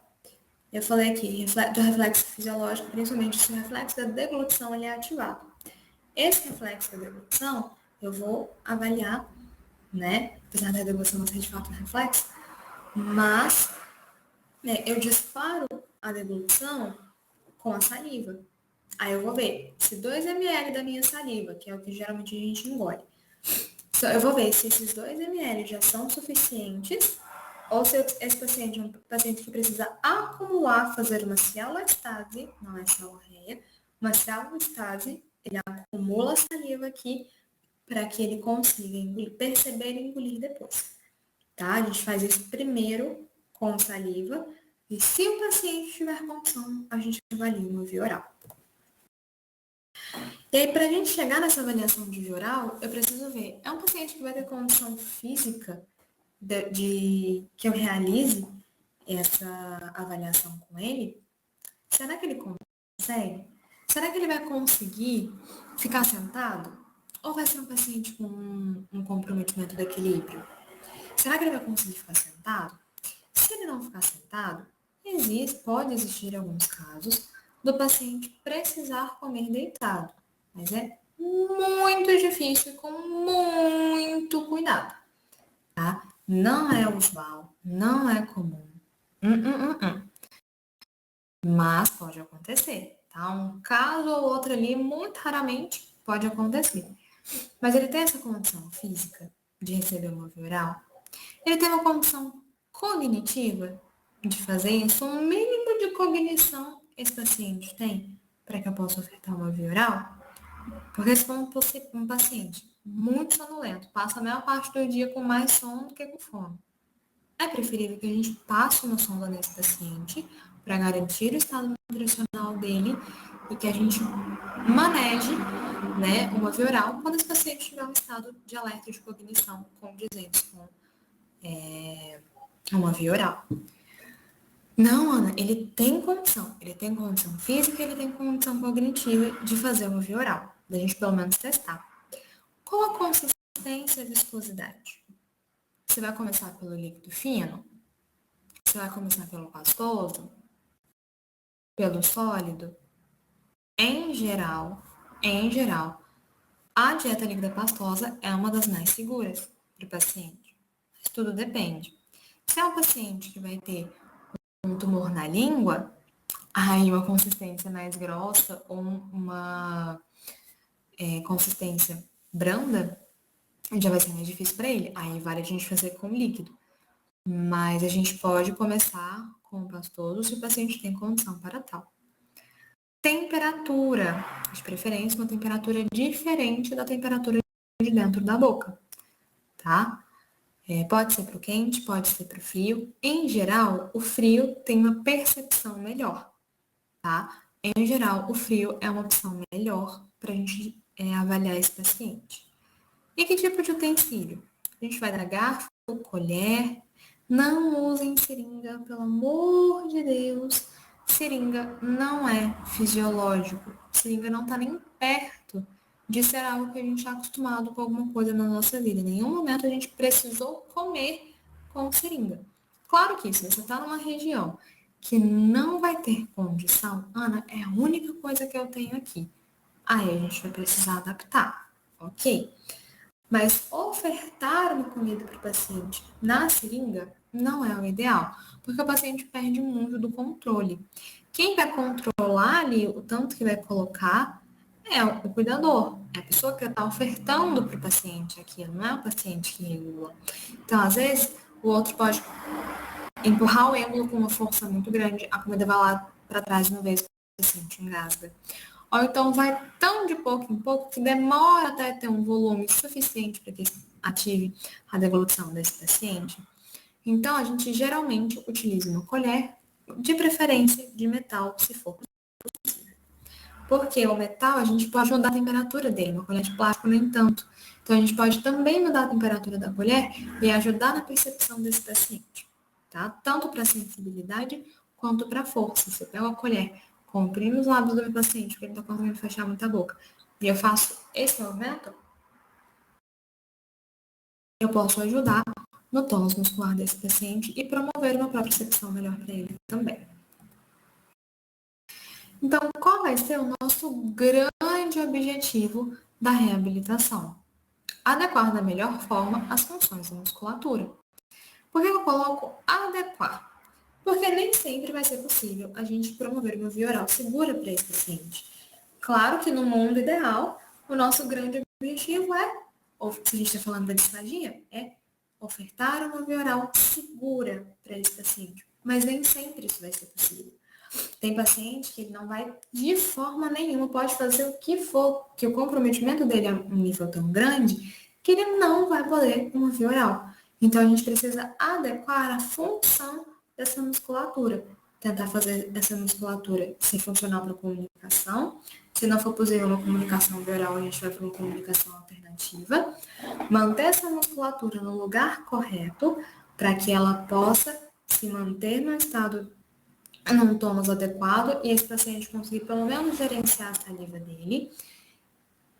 eu falei aqui do reflexo fisiológico, principalmente se o reflexo da deglutição ele é ativado. Esse reflexo da deglutição, eu vou avaliar, né? Apesar da deglutição não ser de fato um reflexo, mas eu disparo a deglutição com a saliva. Aí eu vou ver se 2 ml da minha saliva, que é o que geralmente a gente engole, eu vou ver se esses 2 ml já são suficientes ou se esse paciente é um paciente que precisa acumular, fazer uma cialostase, não é cialorreia, uma cialostase, ele acumula a saliva aqui para que ele consiga engolir, perceber e engolir depois. Tá? A gente faz isso primeiro com saliva e se o paciente tiver condição, a gente avalia uma via oral. E aí, para a gente chegar nessa avaliação de via oral, eu preciso ver, é um paciente que vai ter condição física que eu realize essa avaliação com ele? Será que ele consegue? Será que ele vai conseguir ficar sentado? Ou vai ser um paciente com um comprometimento do equilíbrio? Será que ele vai conseguir ficar sentado? Se ele não ficar sentado, pode existir alguns casos do paciente precisar comer deitado, mas é muito difícil e com muito cuidado, tá? Não é usual, não é comum. Mas pode acontecer, tá? Um caso ou outro ali, muito raramente, pode acontecer. Mas ele tem essa condição física de receber uma via oral? Ele tem uma condição cognitiva de fazer isso? Um mínimo de cognição esse paciente tem para que eu possa ofertar uma via oral? Porque se for um paciente muito sonolento, passa a maior parte do dia com mais sono do que com fome, é preferível que a gente passe uma sonda nesse paciente para garantir o estado nutricional dele e que a gente maneje, né, uma via oral quando esse paciente tiver um estado de alerta de cognição condizente com uma via oral. Não, Ana, ele tem condição física, ele tem condição cognitiva de fazer uma via oral, da gente pelo menos testar. Qual a consistência e a viscosidade? Você vai começar pelo líquido fino? Você vai começar pelo pastoso? Pelo sólido? Em geral, a dieta líquida pastosa é uma das mais seguras para o paciente. Mas tudo depende. Se é um paciente que vai ter um tumor na língua, aí uma consistência mais grossa ou uma consistência branda, já vai ser mais difícil para ele. Aí vale a gente fazer com líquido. Mas a gente pode começar com o pastoso se o paciente tem condição para tal. Temperatura, de preferência uma temperatura diferente da temperatura de dentro da boca, tá? Pode ser para o quente, pode ser para o frio. Em geral, o frio tem uma percepção melhor, tá? Em geral, o frio é uma opção melhor para a gente avaliar esse paciente. E que tipo de utensílio? A gente vai dar garfo, colher. Não usem seringa, pelo amor de Deus. Seringa não é fisiológico. Seringa não está nem perto de ser algo que a gente está acostumado com alguma coisa na nossa vida. Em nenhum momento a gente precisou comer com seringa. Claro que se você está numa região que não vai ter condição, Ana, é a única coisa que eu tenho aqui. Aí a gente vai precisar adaptar, ok? Mas ofertar uma comida para o paciente na seringa não é o ideal, porque o paciente perde muito do controle. Quem vai controlar ali o tanto que vai colocar é o cuidador, é a pessoa que está ofertando para o paciente aquilo, não é o paciente que regula. Então, às vezes, o outro pode empurrar o êmbolo com uma força muito grande, a comida vai lá para trás de uma vez, o paciente engasga. Ou então vai tão de pouco em pouco que demora até ter um volume suficiente para que ative a deglutição desse paciente. Então, a gente geralmente utiliza uma colher, de preferência de metal, se for possível. Porque o metal, a gente pode mudar a temperatura dele, uma colher de plástico nem tanto. Então, a gente pode também mudar a temperatura da colher e ajudar na percepção desse paciente, tá? Tanto para sensibilidade quanto para força. Se eu pego a colher, comprimo os lábios do meu paciente, porque ele não está conseguindo fechar muita boca, e eu faço esse movimento, eu posso ajudar no tônus muscular desse paciente e promover uma própria percepção melhor para ele também. Então, qual vai ser o nosso grande objetivo da reabilitação? Adequar da melhor forma as funções da musculatura. Por que eu coloco adequar? Porque nem sempre vai ser possível a gente promover uma via oral segura para esse paciente. Claro que no mundo ideal, o nosso grande objetivo é, ou se a gente está falando da disfagia, é ofertar uma via oral segura para esse paciente. Mas nem sempre isso vai ser possível. Tem paciente que ele não vai, de forma nenhuma, pode fazer o que for, que o comprometimento dele é um nível tão grande, que ele não vai poder uma via oral. Então, a gente precisa adequar a função dessa musculatura. Tentar fazer essa musculatura ser funcional para a comunicação. Se não for possível uma comunicação via oral, a gente vai para uma comunicação alternativa. Manter essa musculatura no lugar correto, para que ela possa se manter no estado num tônus adequado e esse paciente conseguir pelo menos gerenciar a saliva dele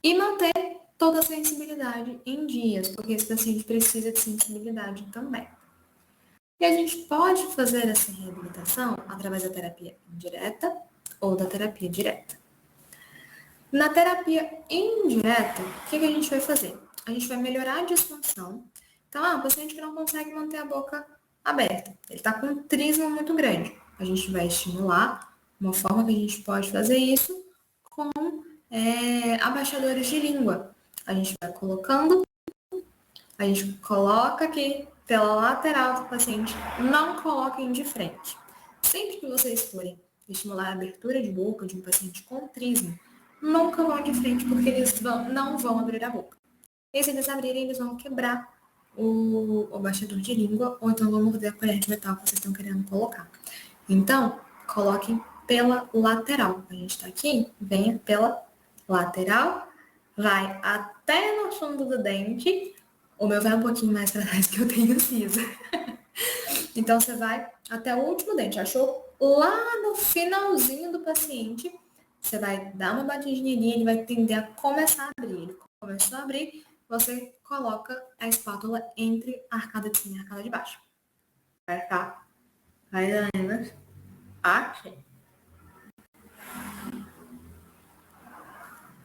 e manter toda a sensibilidade em dias, porque esse paciente precisa de sensibilidade também. E a gente pode fazer essa reabilitação através da terapia indireta ou da terapia direta. Na terapia indireta, o que a gente vai fazer? A gente vai melhorar a disfunção. Então, o paciente que não consegue manter a boca aberta, ele está com um trismo muito grande. A gente vai estimular. Uma forma que a gente pode fazer isso com abaixadores de língua. A gente vai colocando, a gente coloca aqui pela lateral do paciente, não coloquem de frente. Sempre que vocês forem estimular a abertura de boca de um paciente com trismo, nunca vão de frente, porque eles não vão abrir a boca. E se eles abrirem, eles vão quebrar o abaixador de língua, ou então vão morder a colher de metal que vocês estão querendo colocar. Então, coloquem pela lateral. A gente está aqui, venha pela lateral, vai até no fundo do dente. O meu vai um pouquinho mais para trás que eu tenho siso. Então, você vai até o último dente. Achou lá no finalzinho do paciente, você vai dar uma batidinha ali, ele vai tender a começar a abrir. Ele começou a abrir, você coloca a espátula entre a arcada de cima e a arcada de baixo. Vai ficar ainda aqui.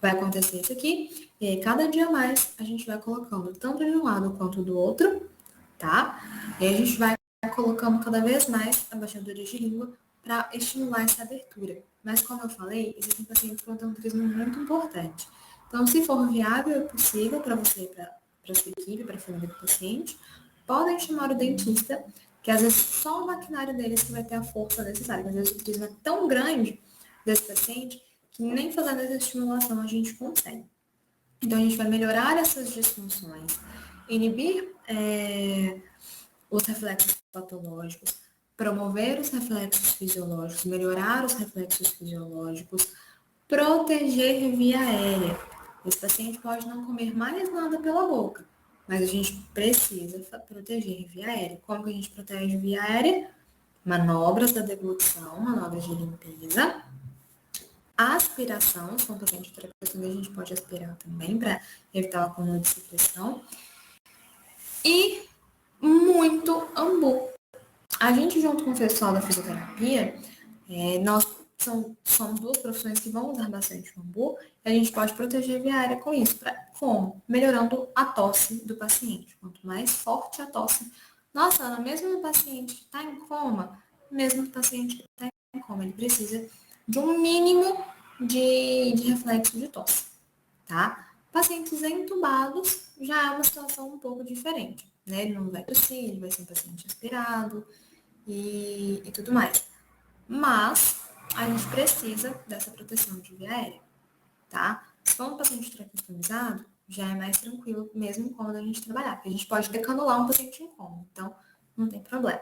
Vai acontecer isso aqui, e aí cada dia mais a gente vai colocando tanto de um lado quanto do outro, tá? E aí a gente vai colocando cada vez mais abaixadores de língua para estimular essa abertura. Mas como eu falei, existem pacientes com um trismo muito importante. Então, se for viável e possível para você, para sua equipe, para a família do paciente, podem chamar o dentista, que às vezes só o maquinário deles que vai ter a força necessária. Às vezes o trismo é tão grande desse paciente que nem fazendo essa estimulação a gente consegue. Então, a gente vai melhorar essas disfunções, inibir os reflexos patológicos, promover os reflexos fisiológicos, melhorar os reflexos fisiológicos, proteger via aérea. Esse paciente pode não comer mais nada pela boca, mas a gente precisa proteger via aérea. Como que a gente protege via aérea? Manobras da deglutição, manobras de limpeza. Aspiração, se for um paciente de traqueotomia, a gente pode aspirar também para evitar o acúmulo de secreção. E muito ambu. A gente, junto com o pessoal da fisioterapia, nós somos duas profissões que vão usar bastante o ambu, e a gente pode proteger via aérea com isso. Como? Melhorando a tosse do paciente. Quanto mais forte a tosse. Nossa, Ana, mesmo o paciente que está em coma, mesmo o paciente que está em coma, ele precisa de um mínimo de reflexo de tosse, tá? Pacientes entubados já é uma situação um pouco diferente, né? Ele não vai tossir, ele vai ser um paciente aspirado e tudo mais. Mas a gente precisa dessa proteção de via aérea, tá? Se for um paciente traqueostomizado, já é mais tranquilo mesmo em coma da gente trabalhar, porque a gente pode decanular um paciente em coma, então não tem problema.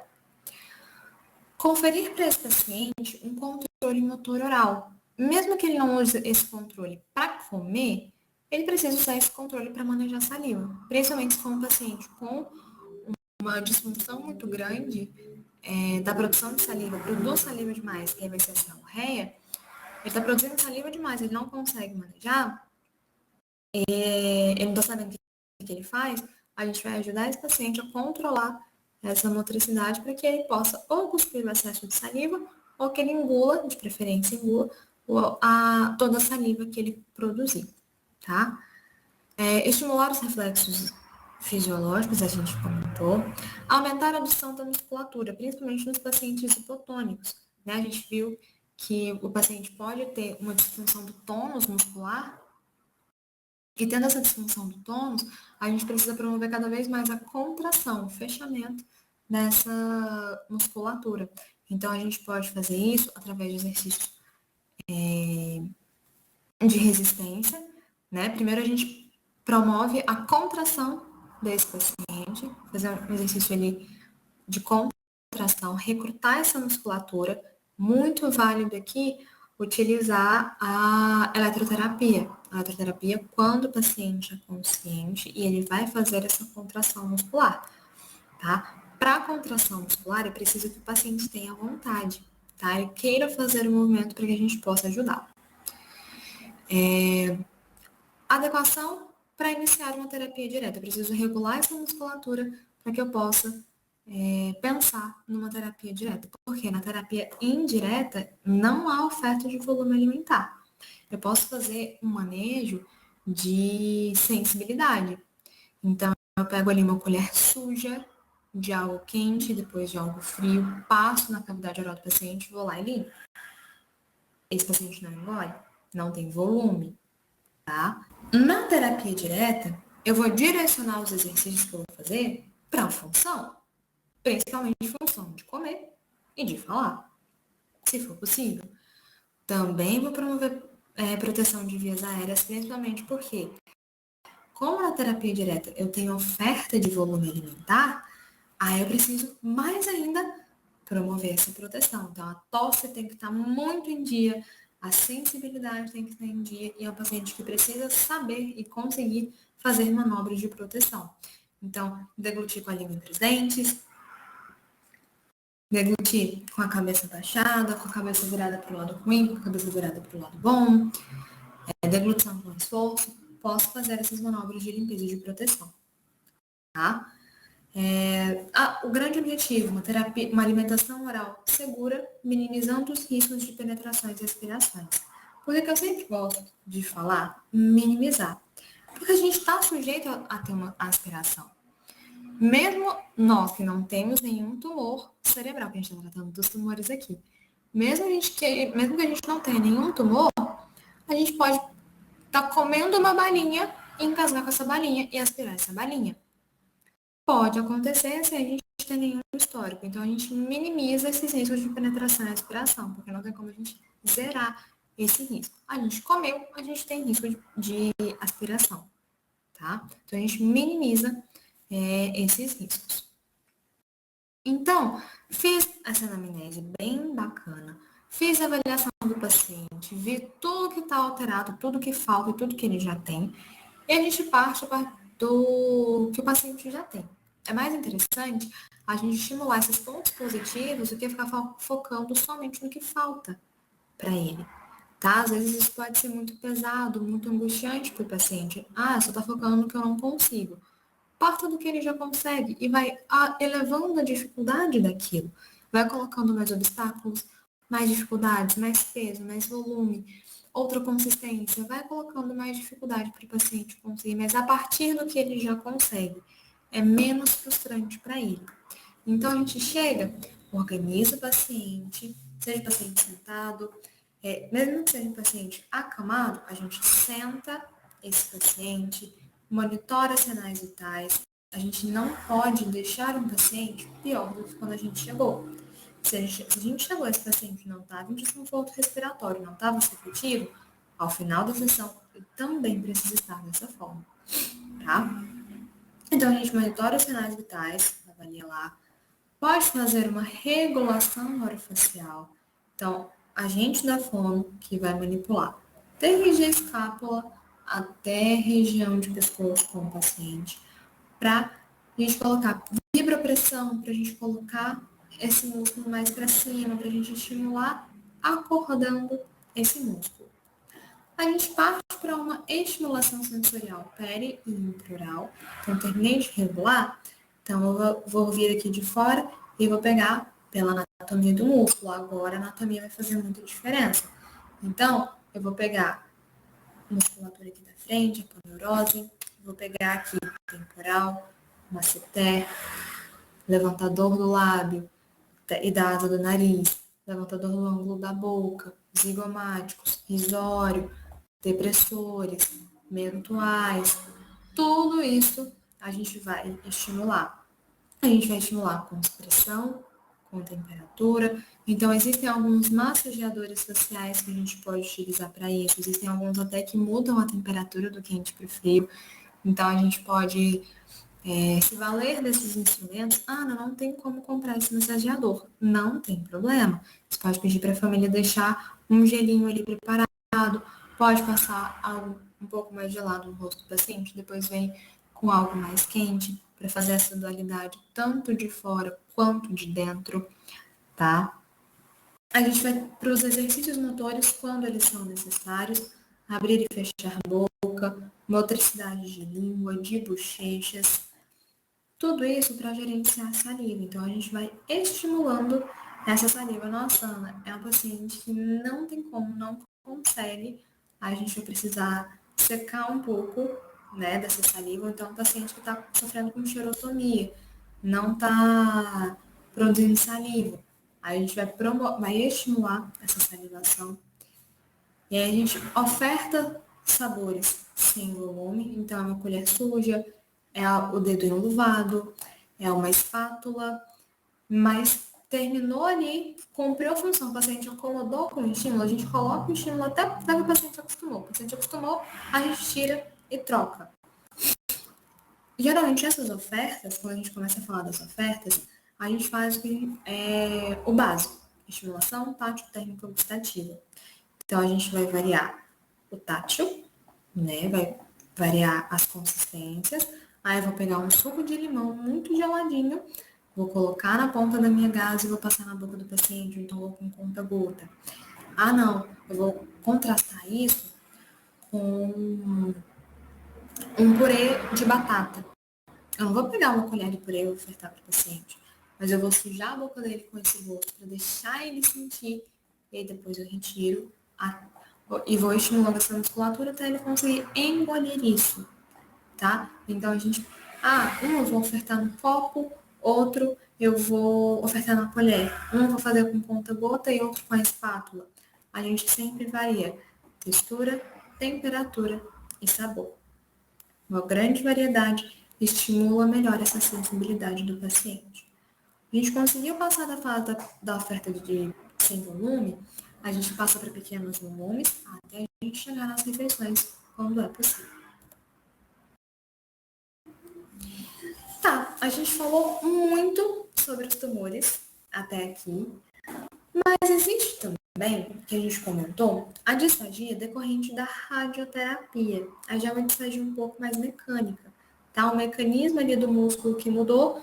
Conferir para esse paciente um controle motor oral. Mesmo que ele não use esse controle para comer, ele precisa usar esse controle para manejar saliva. Principalmente se for um paciente com uma disfunção muito grande da produção de saliva, produz saliva demais, que aí vai ser a diarreia, ele está produzindo saliva demais, ele não consegue manejar, ele não está sabendo o que ele faz, a gente vai ajudar esse paciente a controlar essa motricidade para que ele possa ou cuspir o excesso de saliva ou que ele engula, de preferência engula, toda a saliva que ele produzir, tá? Estimular os reflexos fisiológicos, a gente comentou. Aumentar a adução da musculatura, principalmente nos pacientes hipotônicos, né? A gente viu que o paciente pode ter uma disfunção do tônus muscular, e tendo essa disfunção do tônus, a gente precisa promover cada vez mais a contração, o fechamento dessa musculatura. Então, a gente pode fazer isso através de exercícios de resistência, né? Primeiro, a gente promove a contração desse paciente, fazer um exercício ali de contração, recrutar essa musculatura. Muito válido aqui utilizar a eletroterapia. A eletroterapia quando o paciente é consciente e ele vai fazer essa contração muscular, tá? Para a contração muscular, é preciso que o paciente tenha vontade, tá? Ele queira fazer o movimento para que a gente possa ajudar. Adequação para iniciar uma terapia direta. Eu preciso regular essa musculatura para que eu possa pensar numa terapia direta. Porque na terapia indireta não há oferta de volume alimentar. Eu posso fazer um manejo de sensibilidade. Então, eu pego ali uma colher suja de algo quente, depois de algo frio, passo na cavidade oral do paciente, vou lá e limpo. Esse paciente não engole, não tem volume, tá? Na terapia direta, eu vou direcionar os exercícios que eu vou fazer para a função, principalmente função de comer e de falar, se for possível. Também vou promover proteção de vias aéreas, principalmente porque, como na terapia direta eu tenho oferta de volume alimentar, aí eu preciso mais ainda promover essa proteção. Então, a tosse tem que estar muito em dia, a sensibilidade tem que estar em dia, e é um paciente que precisa saber e conseguir fazer manobras de proteção. Então, deglutir com a língua entre os dentes, deglutir com a cabeça baixada, com a cabeça virada para o lado ruim, com a cabeça virada para o lado bom, deglutição com esforço, posso fazer essas manobras de limpeza e de proteção, tá? O grande objetivo, uma alimentação oral segura, minimizando os riscos de penetrações e aspirações. Por que eu sempre gosto de falar minimizar? Porque a gente está sujeito a ter uma aspiração. Mesmo nós que não temos nenhum tumor cerebral, que a gente está tratando dos tumores aqui, mesmo que a gente não tenha nenhum tumor, a gente pode estar comendo uma balinha, engasgar com essa balinha e aspirar essa balinha. Pode acontecer sem a gente ter nenhum histórico. Então, a gente minimiza esses riscos de penetração e aspiração, porque não tem como a gente zerar esse risco. A gente comeu, a gente tem risco de aspiração, tá? Então, a gente minimiza esses riscos. Então, fiz essa anamnese bem bacana, fiz a avaliação do paciente, vi tudo que está alterado, tudo que falta e tudo que ele já tem, e a gente parte do que o paciente já tem. É mais interessante a gente estimular esses pontos positivos do que ficar focando somente no que falta para ele. Tá? Às vezes isso pode ser muito pesado, muito angustiante para o paciente. Ah, só está focando no que eu não consigo. Parta do que ele já consegue e vai elevando a dificuldade daquilo. Vai colocando mais obstáculos, mais dificuldades, mais peso, mais volume, outra consistência. Vai colocando mais dificuldade para o paciente conseguir, mas a partir do que ele já consegue. É menos frustrante para ele. Então a gente chega, organiza o paciente, seja o paciente sentado, mesmo que seja um paciente acamado, a gente senta esse paciente, monitora sinais vitais. A gente não pode deixar um paciente pior do que quando a gente chegou. Se a gente chegou, esse paciente não estava em desconforto respiratório, não estava sufocativo, ao final da sessão, ele também precisa estar dessa forma, tá? Então, a gente monitora os sinais vitais, avalia lá, pode fazer uma regulação orofacial. Então, a gente da fono que vai manipular desde a escápula até a região de pescoço com o paciente, para a gente colocar vibropressão, para a gente colocar esse músculo mais para cima, para a gente estimular acordando esse músculo. A gente parte para uma estimulação sensorial peri e intraoral. Então, terminei de regular, então eu vou vir aqui de fora e vou pegar pela anatomia do músculo. Agora a anatomia vai fazer muita diferença. Então, eu vou pegar a musculatura aqui da frente, a aponeurose, vou pegar aqui temporal, masseter, levantador do lábio e da asa do nariz, levantador do ângulo da boca, zigomáticos, risório, depressores, mentuais, tudo isso a gente vai estimular. A gente vai estimular com expressão, com temperatura. Então, existem alguns massageadores faciais que a gente pode utilizar para isso. Existem alguns até que mudam a temperatura do quente para o frio. Então, a gente pode se valer desses instrumentos. Ah, não tem como comprar esse massageador. Não tem problema. Você pode pedir para a família deixar um gelinho ali preparado. Pode passar algo um pouco mais gelado no rosto do paciente, depois vem com algo mais quente para fazer essa dualidade tanto de fora quanto de dentro, tá? A gente vai para os exercícios motores quando eles são necessários, abrir e fechar a boca, motricidade de língua, de bochechas, tudo isso para gerenciar a saliva. Então, a gente vai estimulando essa saliva. Nossa, Ana, é uma paciente que não tem como, não consegue. A gente vai precisar secar um pouco, né, dessa saliva. Então, é um paciente que está sofrendo com xerotomia, não está produzindo saliva. Aí a gente vai estimular essa salivação. E aí a gente oferta sabores sem volume. Então, é uma colher suja, é o dedo enluvado, é uma espátula, mas terminou ali, cumpriu a função, o paciente acomodou com o estímulo, a gente coloca o estímulo até que o paciente acostumou. O paciente acostumou, a gente tira e troca. Geralmente essas ofertas, quando a gente começa a falar das ofertas, a gente faz o básico, estimulação tátil térmica gustativa. Então a gente vai variar o tátil, né? Vai variar as consistências. Aí eu vou pegar um suco de limão muito geladinho, vou colocar na ponta da minha gaze e vou passar na boca do paciente, então vou com conta-gota. Ah, não, eu vou contrastar isso com um purê de batata. Eu não vou pegar uma colher de purê e ofertar para o paciente, mas eu vou sujar a boca dele com esse gosto para deixar ele sentir, e aí depois eu retiro e vou estimulando essa musculatura até ele conseguir engolir isso, tá? Então, a gente... eu vou ofertar no copo, outro eu vou ofertar na colher. Um eu vou fazer com conta-gota e outro com a espátula. A gente sempre varia textura, temperatura e sabor. Uma grande variedade estimula melhor essa sensibilidade do paciente. A gente conseguiu passar da fase da oferta de sem volume, a gente passa para pequenos volumes até a gente chegar nas refeições, quando é possível. Tá, a gente falou muito sobre os tumores até aqui, mas existe também, que a gente comentou, a disfagia decorrente da radioterapia. Aí já é uma disfagia um pouco mais mecânica, tá? O mecanismo ali do músculo que mudou,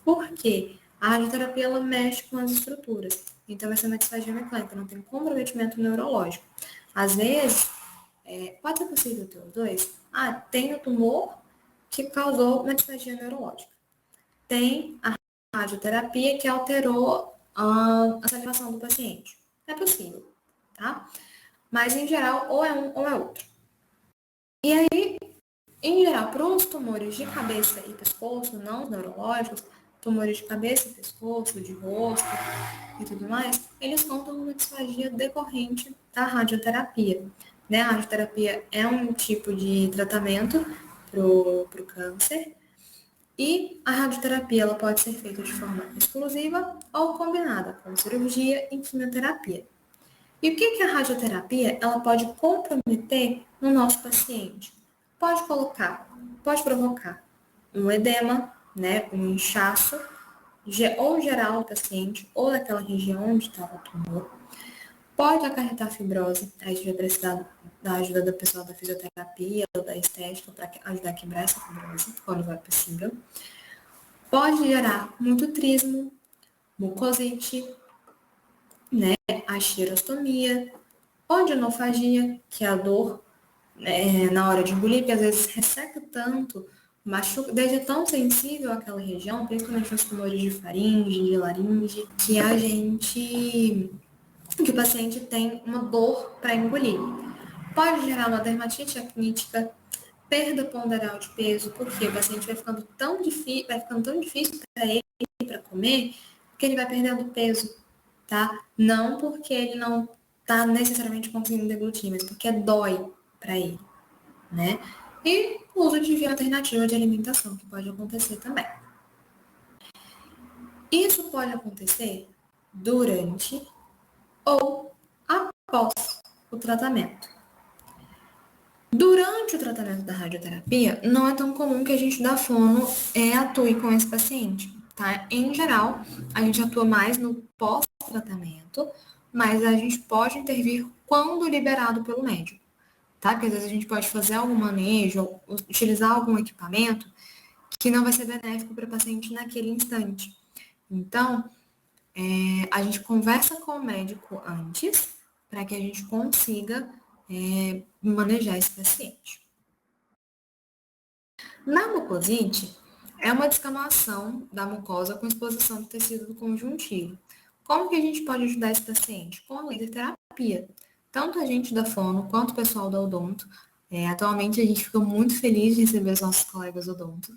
porque a radioterapia ela mexe com as estruturas. Então vai ser uma disfagia mecânica, não tem comprometimento neurológico. Às vezes, pode ser possível ter os dois. Tem o tumor que causou uma disfagia neurológica. Tem a radioterapia que alterou a salivação do paciente. É possível, tá? Mas, em geral, ou é um ou é outro. E aí, em geral, para os tumores de cabeça e pescoço, não os neurológicos, tumores de cabeça e pescoço, de rosto e tudo mais, eles contam com uma disfagia decorrente da radioterapia. Né? A radioterapia é um tipo de tratamento para o câncer, e a radioterapia ela pode ser feita de forma exclusiva ou combinada com cirurgia e quimioterapia. E o que a radioterapia ela pode comprometer no nosso paciente? Pode provocar um edema, né, um inchaço, ou geral do paciente, ou daquela região onde estava o tumor. Pode acarretar fibrose, aí a gente vai precisar da ajuda da pessoa da fisioterapia ou da estética para ajudar a quebrar essa fibrose, quando for possível. Pode gerar muito trismo, mucosite, né, a xerostomia, odinofagia, que é a dor na hora de engolir, que às vezes resseca tanto, machuca, deixa tão sensível aquela região, principalmente os tumores de faringe, de laringe, que o paciente tem uma dor para engolir. Pode gerar uma dermatite acnítica, perda ponderal de peso, porque o paciente vai ficando tão difícil para ele para comer, que ele vai perdendo peso, tá? Não porque ele não tá necessariamente conseguindo deglutir, mas porque dói para ele, né? E o uso de via alternativa de alimentação, que pode acontecer também. Isso pode acontecer durante ou após o tratamento. Durante o tratamento da radioterapia, não é tão comum que a gente da fono atue com esse paciente, tá? Em geral, a gente atua mais no pós-tratamento, mas a gente pode intervir quando liberado pelo médico, tá? Porque às vezes a gente pode fazer algum manejo, ou utilizar algum equipamento que não vai ser benéfico para o paciente naquele instante. Então, a gente conversa com o médico antes, para que a gente consiga manejar esse paciente. Na mucosite, é uma descamação da mucosa com exposição do tecido do conjuntivo. Como que a gente pode ajudar esse paciente? Com a laser terapia. Tanto a gente da fono quanto o pessoal da odonto. Atualmente a gente fica muito feliz de receber os nossos colegas odonto.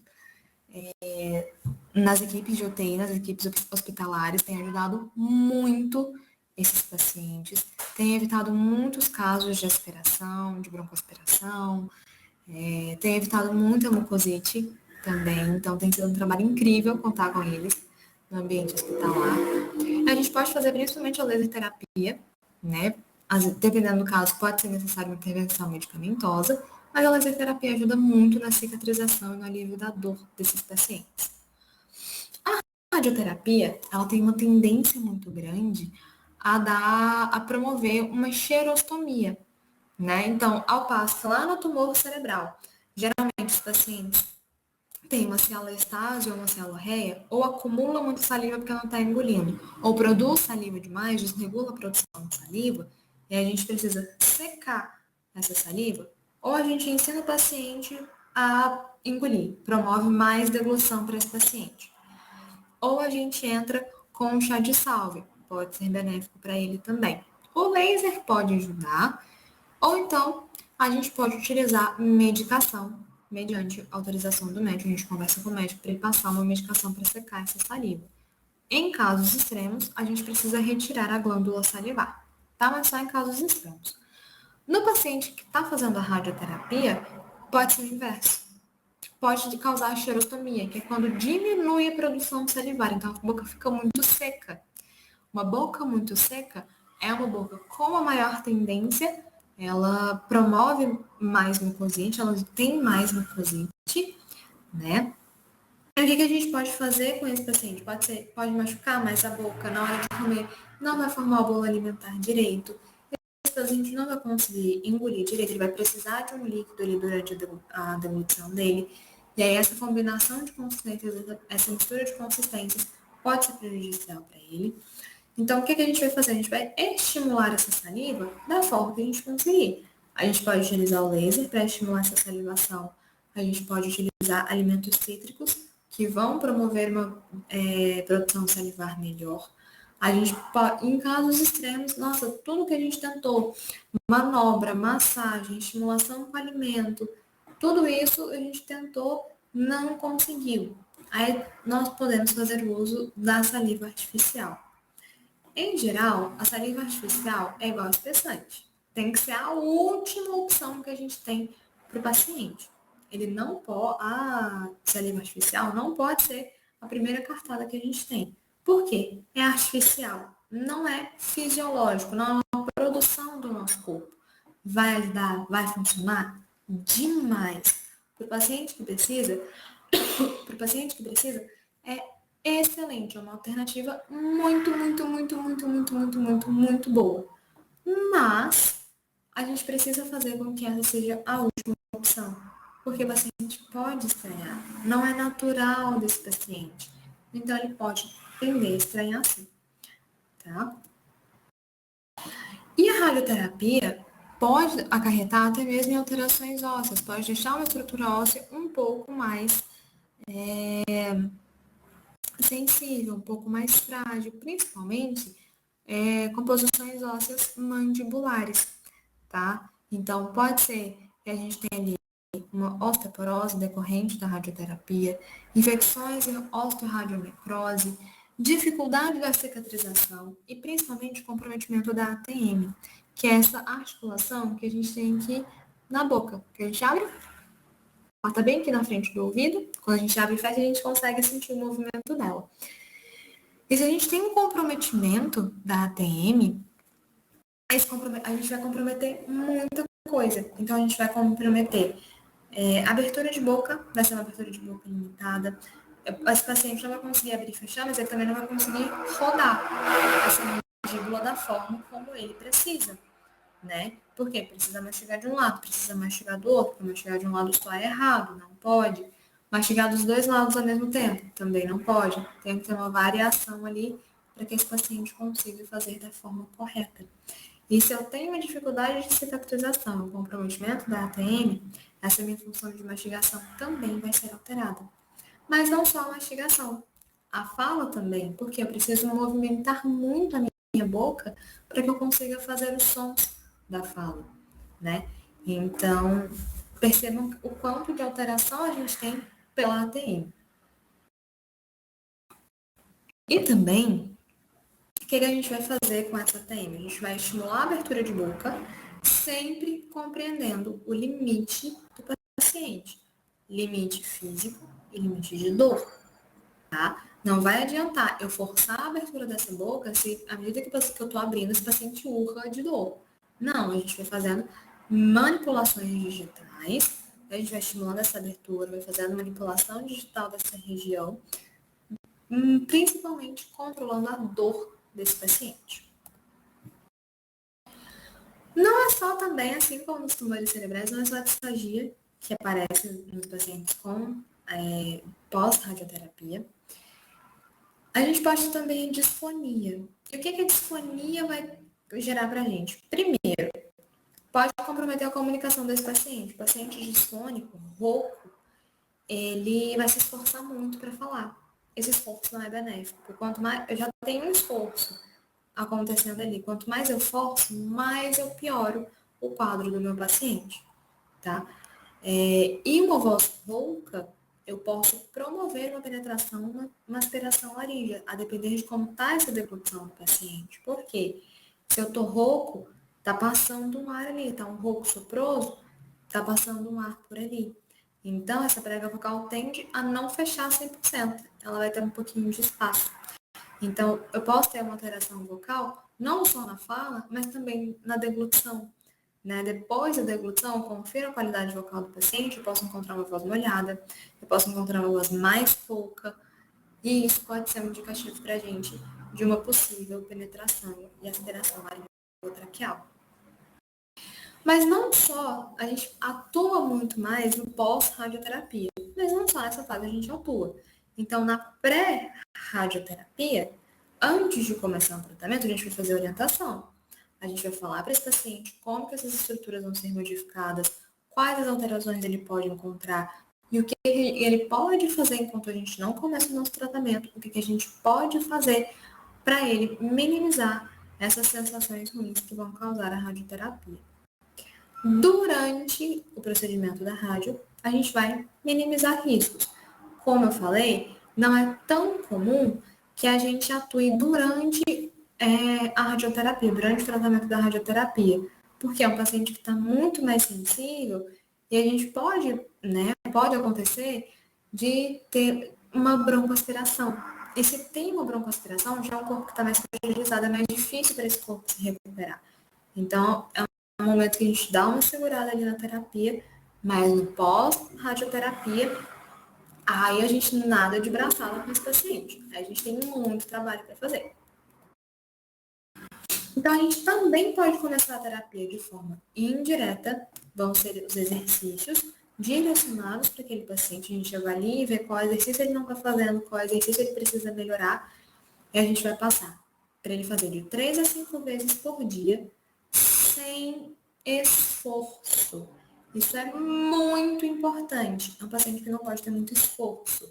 Nas equipes de UTI, nas equipes hospitalares, tem ajudado muito esses pacientes, tem evitado muitos casos de aspiração, de broncoaspiração, tem evitado muita mucosite também, então tem sido um trabalho incrível contar com eles no ambiente hospitalar. A gente pode fazer principalmente a laser terapia, né? Dependendo do caso, pode ser necessária uma intervenção medicamentosa, mas a laser terapia ajuda muito na cicatrização e no alívio da dor desses pacientes. A radioterapia, ela tem uma tendência muito grande a promover uma xerostomia, né? Então, ao passo lá no tumor cerebral, geralmente os pacientes têm uma cialostase ou uma cialorreia, ou acumula muita saliva porque não está engolindo, ou produz saliva demais, desregula a produção de saliva, e a gente precisa secar essa saliva, ou a gente ensina o paciente a engolir, promove mais deglução para esse paciente. Ou a gente entra com um chá de salve, pode ser benéfico para ele também. O laser pode ajudar, ou então a gente pode utilizar medicação, mediante autorização do médico. A gente conversa com o médico para ele passar uma medicação para secar essa saliva. Em casos extremos, a gente precisa retirar a glândula salivar, tá? Mas só em casos extremos. No paciente que está fazendo a radioterapia, pode ser o inverso. Pode causar xerostomia, que é quando diminui a produção salivar, então a boca fica muito seca. Uma boca muito seca é uma boca com uma maior tendência, ela promove mais mucosite, ela tem mais mucosite, né? E o que a gente pode fazer com esse paciente? Pode machucar mais a boca na hora de comer? não vai formar o bolo alimentar direito, esse paciente não vai conseguir engolir direito, ele vai precisar de um líquido ali durante a deglutição dele. E aí essa combinação de consistências, essa mistura de consistências pode ser prejudicial para ele. Então, o que a gente vai fazer? A gente vai estimular essa saliva da forma que a gente conseguir. A gente pode utilizar o laser para estimular essa salivação. A gente pode utilizar alimentos cítricos que vão promover uma produção salivar melhor. A gente pode, em casos extremos, nossa, tudo que a gente tentou, manobra, massagem, estimulação com alimento, tudo isso a gente tentou, não conseguiu. Aí nós podemos fazer uso da saliva artificial. Em geral, a saliva artificial é igual a espessante. Tem que ser a última opção que a gente tem para o paciente. Ele não pode, a saliva artificial não pode ser a primeira cartada que a gente tem. Por quê? É artificial, não é fisiológico, não é uma produção do nosso corpo. Vai ajudar, vai funcionar demais. Para o paciente que precisa, é excelente, é uma alternativa muito boa. Mas a gente precisa fazer com que essa seja a última opção, porque o paciente pode estranhar, não é natural desse paciente. Então ele pode tender a estranhar sim, tá? E a radioterapia pode acarretar até mesmo em alterações ósseas, pode deixar uma estrutura óssea um pouco mais sensível, um pouco mais frágil, principalmente composições ósseas mandibulares, tá? Então, pode ser que a gente tenha ali uma osteoporose decorrente da radioterapia, infecções e osteoradionecrose, dificuldade da cicatrização e principalmente comprometimento da ATM, que é essa articulação que a gente tem aqui na boca, que a gente abre, ela tá bem aqui na frente do ouvido, quando a gente abre e fecha, a gente consegue sentir o movimento dela. E se a gente tem um comprometimento da ATM, a gente vai comprometer muita coisa. Então, a gente vai comprometer abertura de boca, vai ser uma abertura de boca limitada. Esse paciente não vai conseguir abrir e fechar, mas ele também não vai conseguir rodar essa mandíbula da forma como ele precisa, né? Porque precisa mastigar de um lado, precisa mastigar do outro, porque mastigar de um lado só é errado, não pode. Mastigar dos dois lados ao mesmo tempo, também não pode. Tem que ter uma variação ali para que esse paciente consiga fazer da forma correta. E se eu tenho uma dificuldade de cicatrização, um comprometimento da ATM, essa minha função de mastigação também vai ser alterada. Mas não só a mastigação, a fala também, porque eu preciso movimentar muito a minha boca para que eu consiga fazer os sons da fala, né? Então, percebam o quanto de alteração a gente tem pela ATM. E também, o que a gente vai fazer com essa ATM? A gente vai estimular a abertura de boca, sempre compreendendo o limite do paciente. Limite físico e limite de dor, tá? Não vai adiantar eu forçar a abertura dessa boca se, à medida que eu tô abrindo, esse paciente urra de dor. Não, a gente vai fazendo manipulações digitais, a gente vai estimulando essa abertura, vai fazendo manipulação digital dessa região, principalmente controlando a dor desse paciente. Não é só também, assim como nos tumores cerebrais, não é só a disfagia que aparece nos pacientes com pós-radioterapia. A gente pode ter também a disfonia. E o que a disfonia vai gerar para a gente? Primeiro, pode comprometer a comunicação desse paciente. O paciente disfônico, rouco, ele vai se esforçar muito para falar. Esse esforço não é benéfico. Porque quanto mais eu já tenho um esforço acontecendo ali, quanto mais eu forço, mais eu pioro o quadro do meu paciente, tá? E uma voz rouca, eu posso promover uma penetração, uma aspiração laríngea, a depender de como está essa deglutição do paciente. Por quê? Se eu tô rouco, tá passando um ar ali, tá um rouco soproso, tá passando um ar por ali. Então, essa prega vocal tende a não fechar 100%, ela vai ter um pouquinho de espaço. Então, eu posso ter uma alteração vocal, não só na fala, mas também na deglutição. Né? Depois da deglutição, eu confiro a qualidade vocal do paciente, eu posso encontrar uma voz molhada, eu posso encontrar uma voz mais rouca, e isso pode ser um indicativo para a gente de uma possível penetração e aspiração laringotraqueal. Mas não só, a gente atua muito mais no pós-radioterapia, mas não só nessa fase a gente atua. Então, na pré-radioterapia, antes de começar o tratamento, a gente vai fazer orientação. A gente vai falar para esse paciente como que essas estruturas vão ser modificadas, quais as alterações ele pode encontrar e o que ele pode fazer enquanto a gente não começa o nosso tratamento, o que a gente pode fazer para ele minimizar essas sensações ruins que vão causar a radioterapia. Durante o procedimento da rádio, a gente vai minimizar riscos. Como eu falei, não é tão comum que a gente atue durante a radioterapia, durante o tratamento da radioterapia, porque é um paciente que está muito mais sensível e a gente pode acontecer de ter uma broncoaspiração. E se tem uma broncoaspiração, já é um corpo que está mais fragilizado, é mais difícil para esse corpo se recuperar. Então, é um momento que a gente dá uma segurada ali na terapia, mas no pós-radioterapia, aí a gente nada de braçada com esse paciente. Aí a gente tem muito trabalho para fazer. Então, a gente também pode começar a terapia de forma indireta, vão ser os exercícios direcionados para aquele paciente, a gente avalia e vê qual exercício ele não está fazendo, qual exercício ele precisa melhorar, e a gente vai passar para ele fazer de 3 a 5 vezes por dia, sem esforço. Isso é muito importante. É um paciente que não pode ter muito esforço,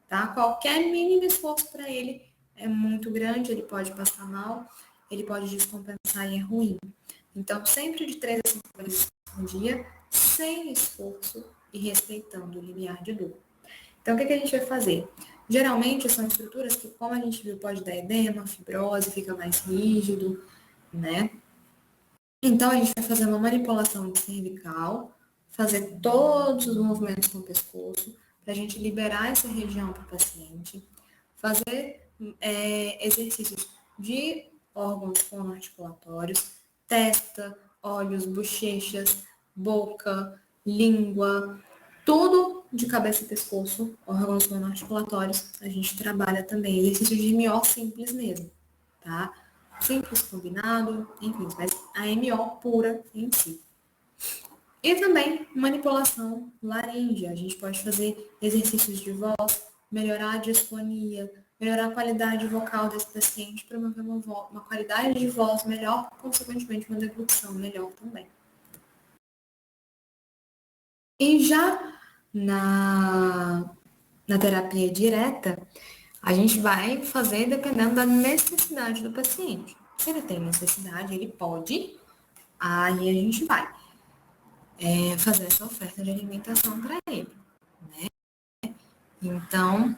tá? Qualquer mínimo esforço para ele é muito grande, ele pode passar mal, ele pode descompensar e é ruim. Então, sempre de 3 a 5 vezes por dia, sem esforço e respeitando o limiar de dor. Então, o que a gente vai fazer? Geralmente, são estruturas que, como a gente viu, pode dar edema, fibrose, fica mais rígido, né? Então, a gente vai fazer uma manipulação cervical, fazer todos os movimentos com o pescoço, para a gente liberar essa região para o paciente, fazer exercícios de órgãos fonoarticulatórios, testa, olhos, bochechas, boca, língua, tudo de cabeça e pescoço, órgãos fonoarticulatórios, a gente trabalha também exercício de MO simples mesmo, tá? Simples combinado, enfim, mas a MO pura em si. E também manipulação laríngea. A gente pode fazer exercícios de voz, melhorar a disfonia, melhorar a qualidade vocal desse paciente, promover uma qualidade de voz melhor, consequentemente uma deglutição melhor também. E já na terapia direta, a gente vai fazer dependendo da necessidade do paciente. Se ele tem necessidade, ele pode, aí a gente vai fazer essa oferta de alimentação para ele, né? Então,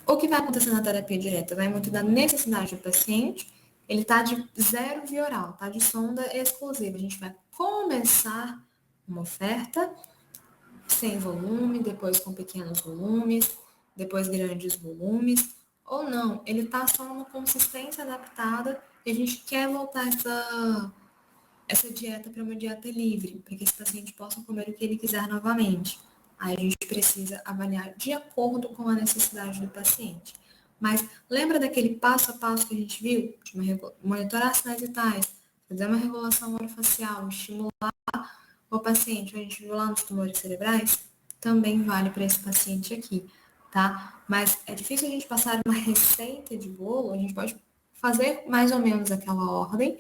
o que vai acontecer na terapia direta vai muito da necessidade do paciente. Ele está de 0 via oral, tá de sonda exclusiva. A gente vai começar uma oferta sem volume, depois com pequenos volumes, depois grandes volumes, ou não, ele está só numa consistência adaptada e a gente quer voltar essa dieta para uma dieta livre, para que esse paciente possa comer o que ele quiser novamente. Aí a gente precisa avaliar de acordo com a necessidade do paciente. Mas lembra daquele passo a passo que a gente viu? De monitorar sinais vitais, fazer uma regulação orofacial, estimular o paciente, a gente viu lá nos tumores cerebrais, também vale para esse paciente aqui, tá? Mas é difícil a gente passar uma receita de bolo, a gente pode fazer mais ou menos aquela ordem,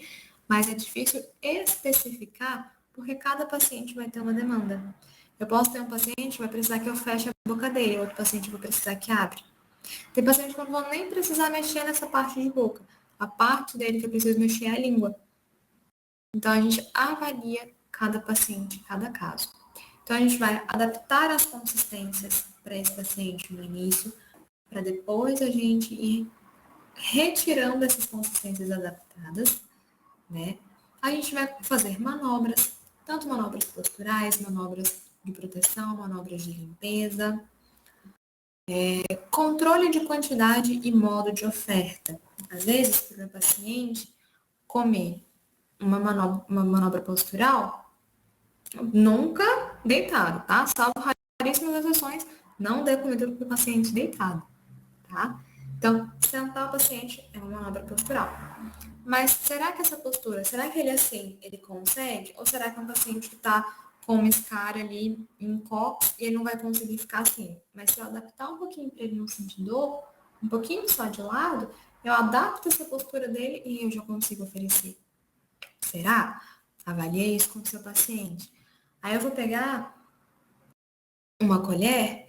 mas é difícil especificar porque cada paciente vai ter uma demanda. Eu posso ter um paciente que vai precisar que eu feche a boca dele, outro paciente vai precisar que abra. Tem paciente que eu não vou nem precisar mexer nessa parte de boca. A parte dele que eu preciso mexer é a língua. Então, a gente avalia cada paciente, cada caso. Então, a gente vai adaptar as consistências para esse paciente no início, para depois a gente ir retirando essas consistências adaptadas, né? A gente vai fazer manobras, tanto manobras posturais, manobras de proteção, manobras de limpeza, controle de quantidade e modo de oferta. Às vezes, para o paciente comer uma manobra postural, nunca deitado, tá? Salvo raríssimas exceções, não dê comida para o paciente deitado, tá? Então, sentar o paciente é uma manobra postural. Mas será que essa postura, será que ele assim, ele consegue? Ou será que é um paciente que está com uma escária ali em cóccix e ele não vai conseguir ficar assim? Mas se eu adaptar um pouquinho para ele não sentir dor, um pouquinho só de lado, eu adapto essa postura dele e eu já consigo oferecer. Será? Avalie isso com o seu paciente. Aí eu vou pegar uma colher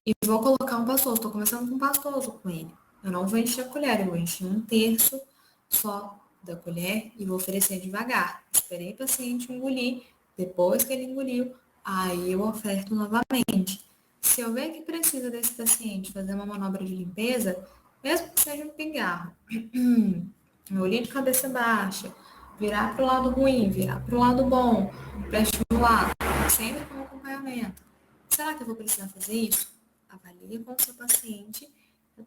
e vou colocar um pastoso. Estou começando com um pastoso com ele. Eu não vou encher a colher, eu vou encher um terço só da colher e vou oferecer devagar. Esperei o paciente engolir. Depois que ele engoliu, aí eu oferto novamente. Se eu ver que precisa desse paciente fazer uma manobra de limpeza, mesmo que seja um pigarro, engolir de cabeça baixa, virar para o lado ruim, virar para o lado bom, para estimular, sempre com acompanhamento. Será que eu vou precisar fazer isso? Avalie com o seu paciente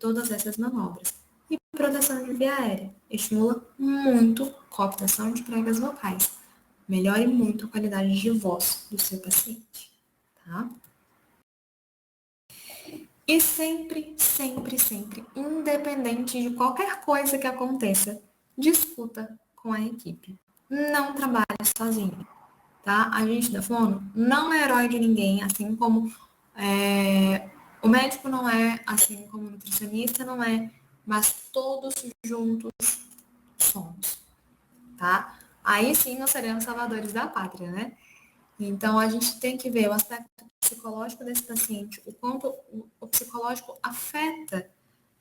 todas essas manobras. E proteção de via aérea. Estimula muito cooptação de pregas vocais. Melhore muito a qualidade de voz do seu paciente. Tá? E sempre, sempre, sempre, independente de qualquer coisa que aconteça, discuta com a equipe. Não trabalhe sozinho, tá? A gente da fono não é herói de ninguém, assim como o médico não é, assim como o nutricionista não é, mas todos juntos somos, tá? Aí sim nós seremos salvadores da pátria, né? Então a gente tem que ver o aspecto psicológico desse paciente, o quanto o psicológico afeta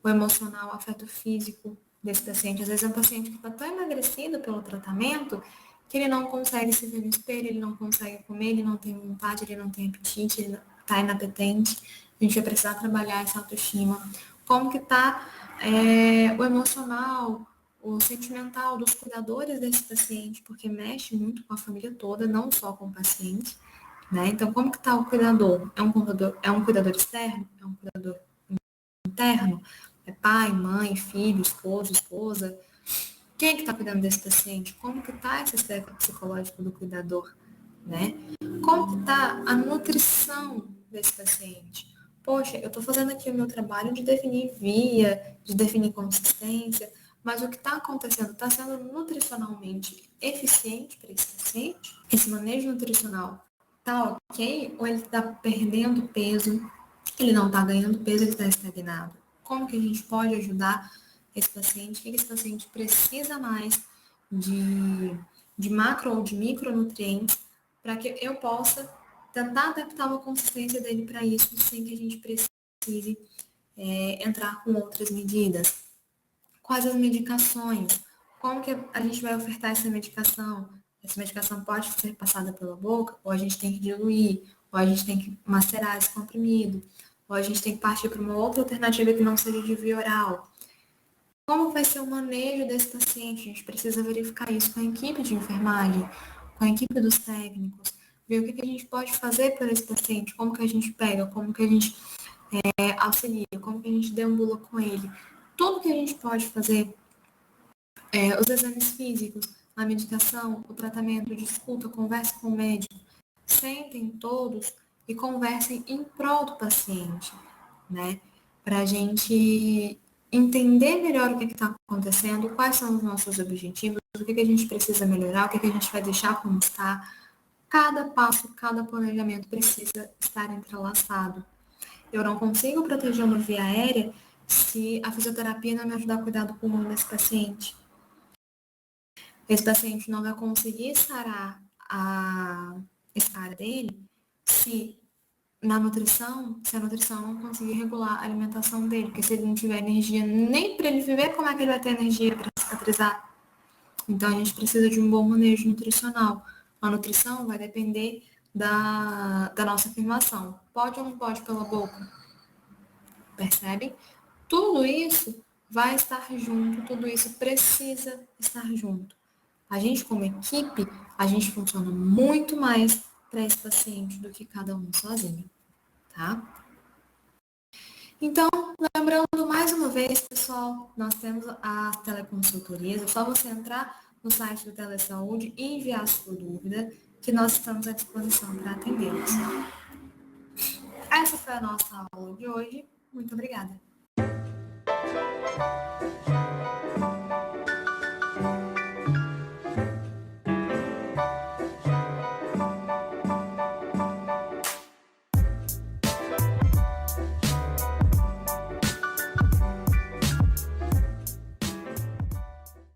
o emocional, o afeta o físico desse paciente. Às vezes é um paciente que está tão emagrecido pelo tratamento que ele não consegue se ver no espelho, ele não consegue comer, ele não tem vontade, ele não tem apetite, ele está inapetente. A gente vai precisar trabalhar essa autoestima. Como que está o emocional, o sentimental dos cuidadores desse paciente, porque mexe muito com a família toda, não só com o paciente, né? Então, como que está o cuidador? É um cuidador externo? É um cuidador interno? É pai, mãe, filho, esposo, esposa? Quem é que está cuidando desse paciente? Como que está esse aspecto psicológico do cuidador, né? Como que está a nutrição desse paciente? Poxa, eu estou fazendo aqui o meu trabalho de definir via, de definir consistência, mas o que está acontecendo está sendo nutricionalmente eficiente para esse paciente? Esse manejo nutricional está ok? Ou ele está perdendo peso? Ele não está ganhando peso, ele está estagnado? Como que a gente pode ajudar esse paciente? O que esse paciente precisa mais de macro ou de micronutrientes para que eu possa tentar adaptar uma consistência dele para isso, sem que a gente precise entrar com outras medidas. Quais as medicações? Como que a gente vai ofertar essa medicação? Essa medicação pode ser passada pela boca, ou a gente tem que diluir, ou a gente tem que macerar esse comprimido, ou a gente tem que partir para uma outra alternativa que não seja de via oral. Como vai ser o manejo desse paciente? A gente precisa verificar isso com a equipe de enfermagem, com a equipe dos técnicos, ver o que a gente pode fazer por esse paciente, como que a gente pega, como que a gente auxilia, como que a gente deambula com ele. Tudo que a gente pode fazer, os exames físicos, a medicação, o tratamento, discuta, converse com o médico, sentem todos e conversem em prol do paciente, né? Para a gente entender melhor o que está acontecendo, quais são os nossos objetivos, o que a gente precisa melhorar, o que a gente vai deixar como está. Cada passo, cada planejamento precisa estar entrelaçado. Eu não consigo proteger uma via aérea se a fisioterapia não me ajudar a cuidar do pulmão desse paciente. Esse paciente não vai conseguir sarar a escária dele se a nutrição não conseguir regular a alimentação dele, porque se ele não tiver energia nem para ele viver, como é que ele vai ter energia para cicatrizar? Então a gente precisa de um bom manejo nutricional. A nutrição vai depender da nossa afirmação. Pode ou não pode pela boca? Percebem? Tudo isso vai estar junto, tudo isso precisa estar junto. A gente, como equipe, a gente funciona muito mais para esse paciente do que cada um sozinho, tá? Então, lembrando mais uma vez, pessoal, nós temos as teleconsultorias. É só você entrar no site do Telesaúde e enviar a sua dúvida, que nós estamos à disposição para atendê-los. Essa foi a nossa aula de hoje. Muito obrigada.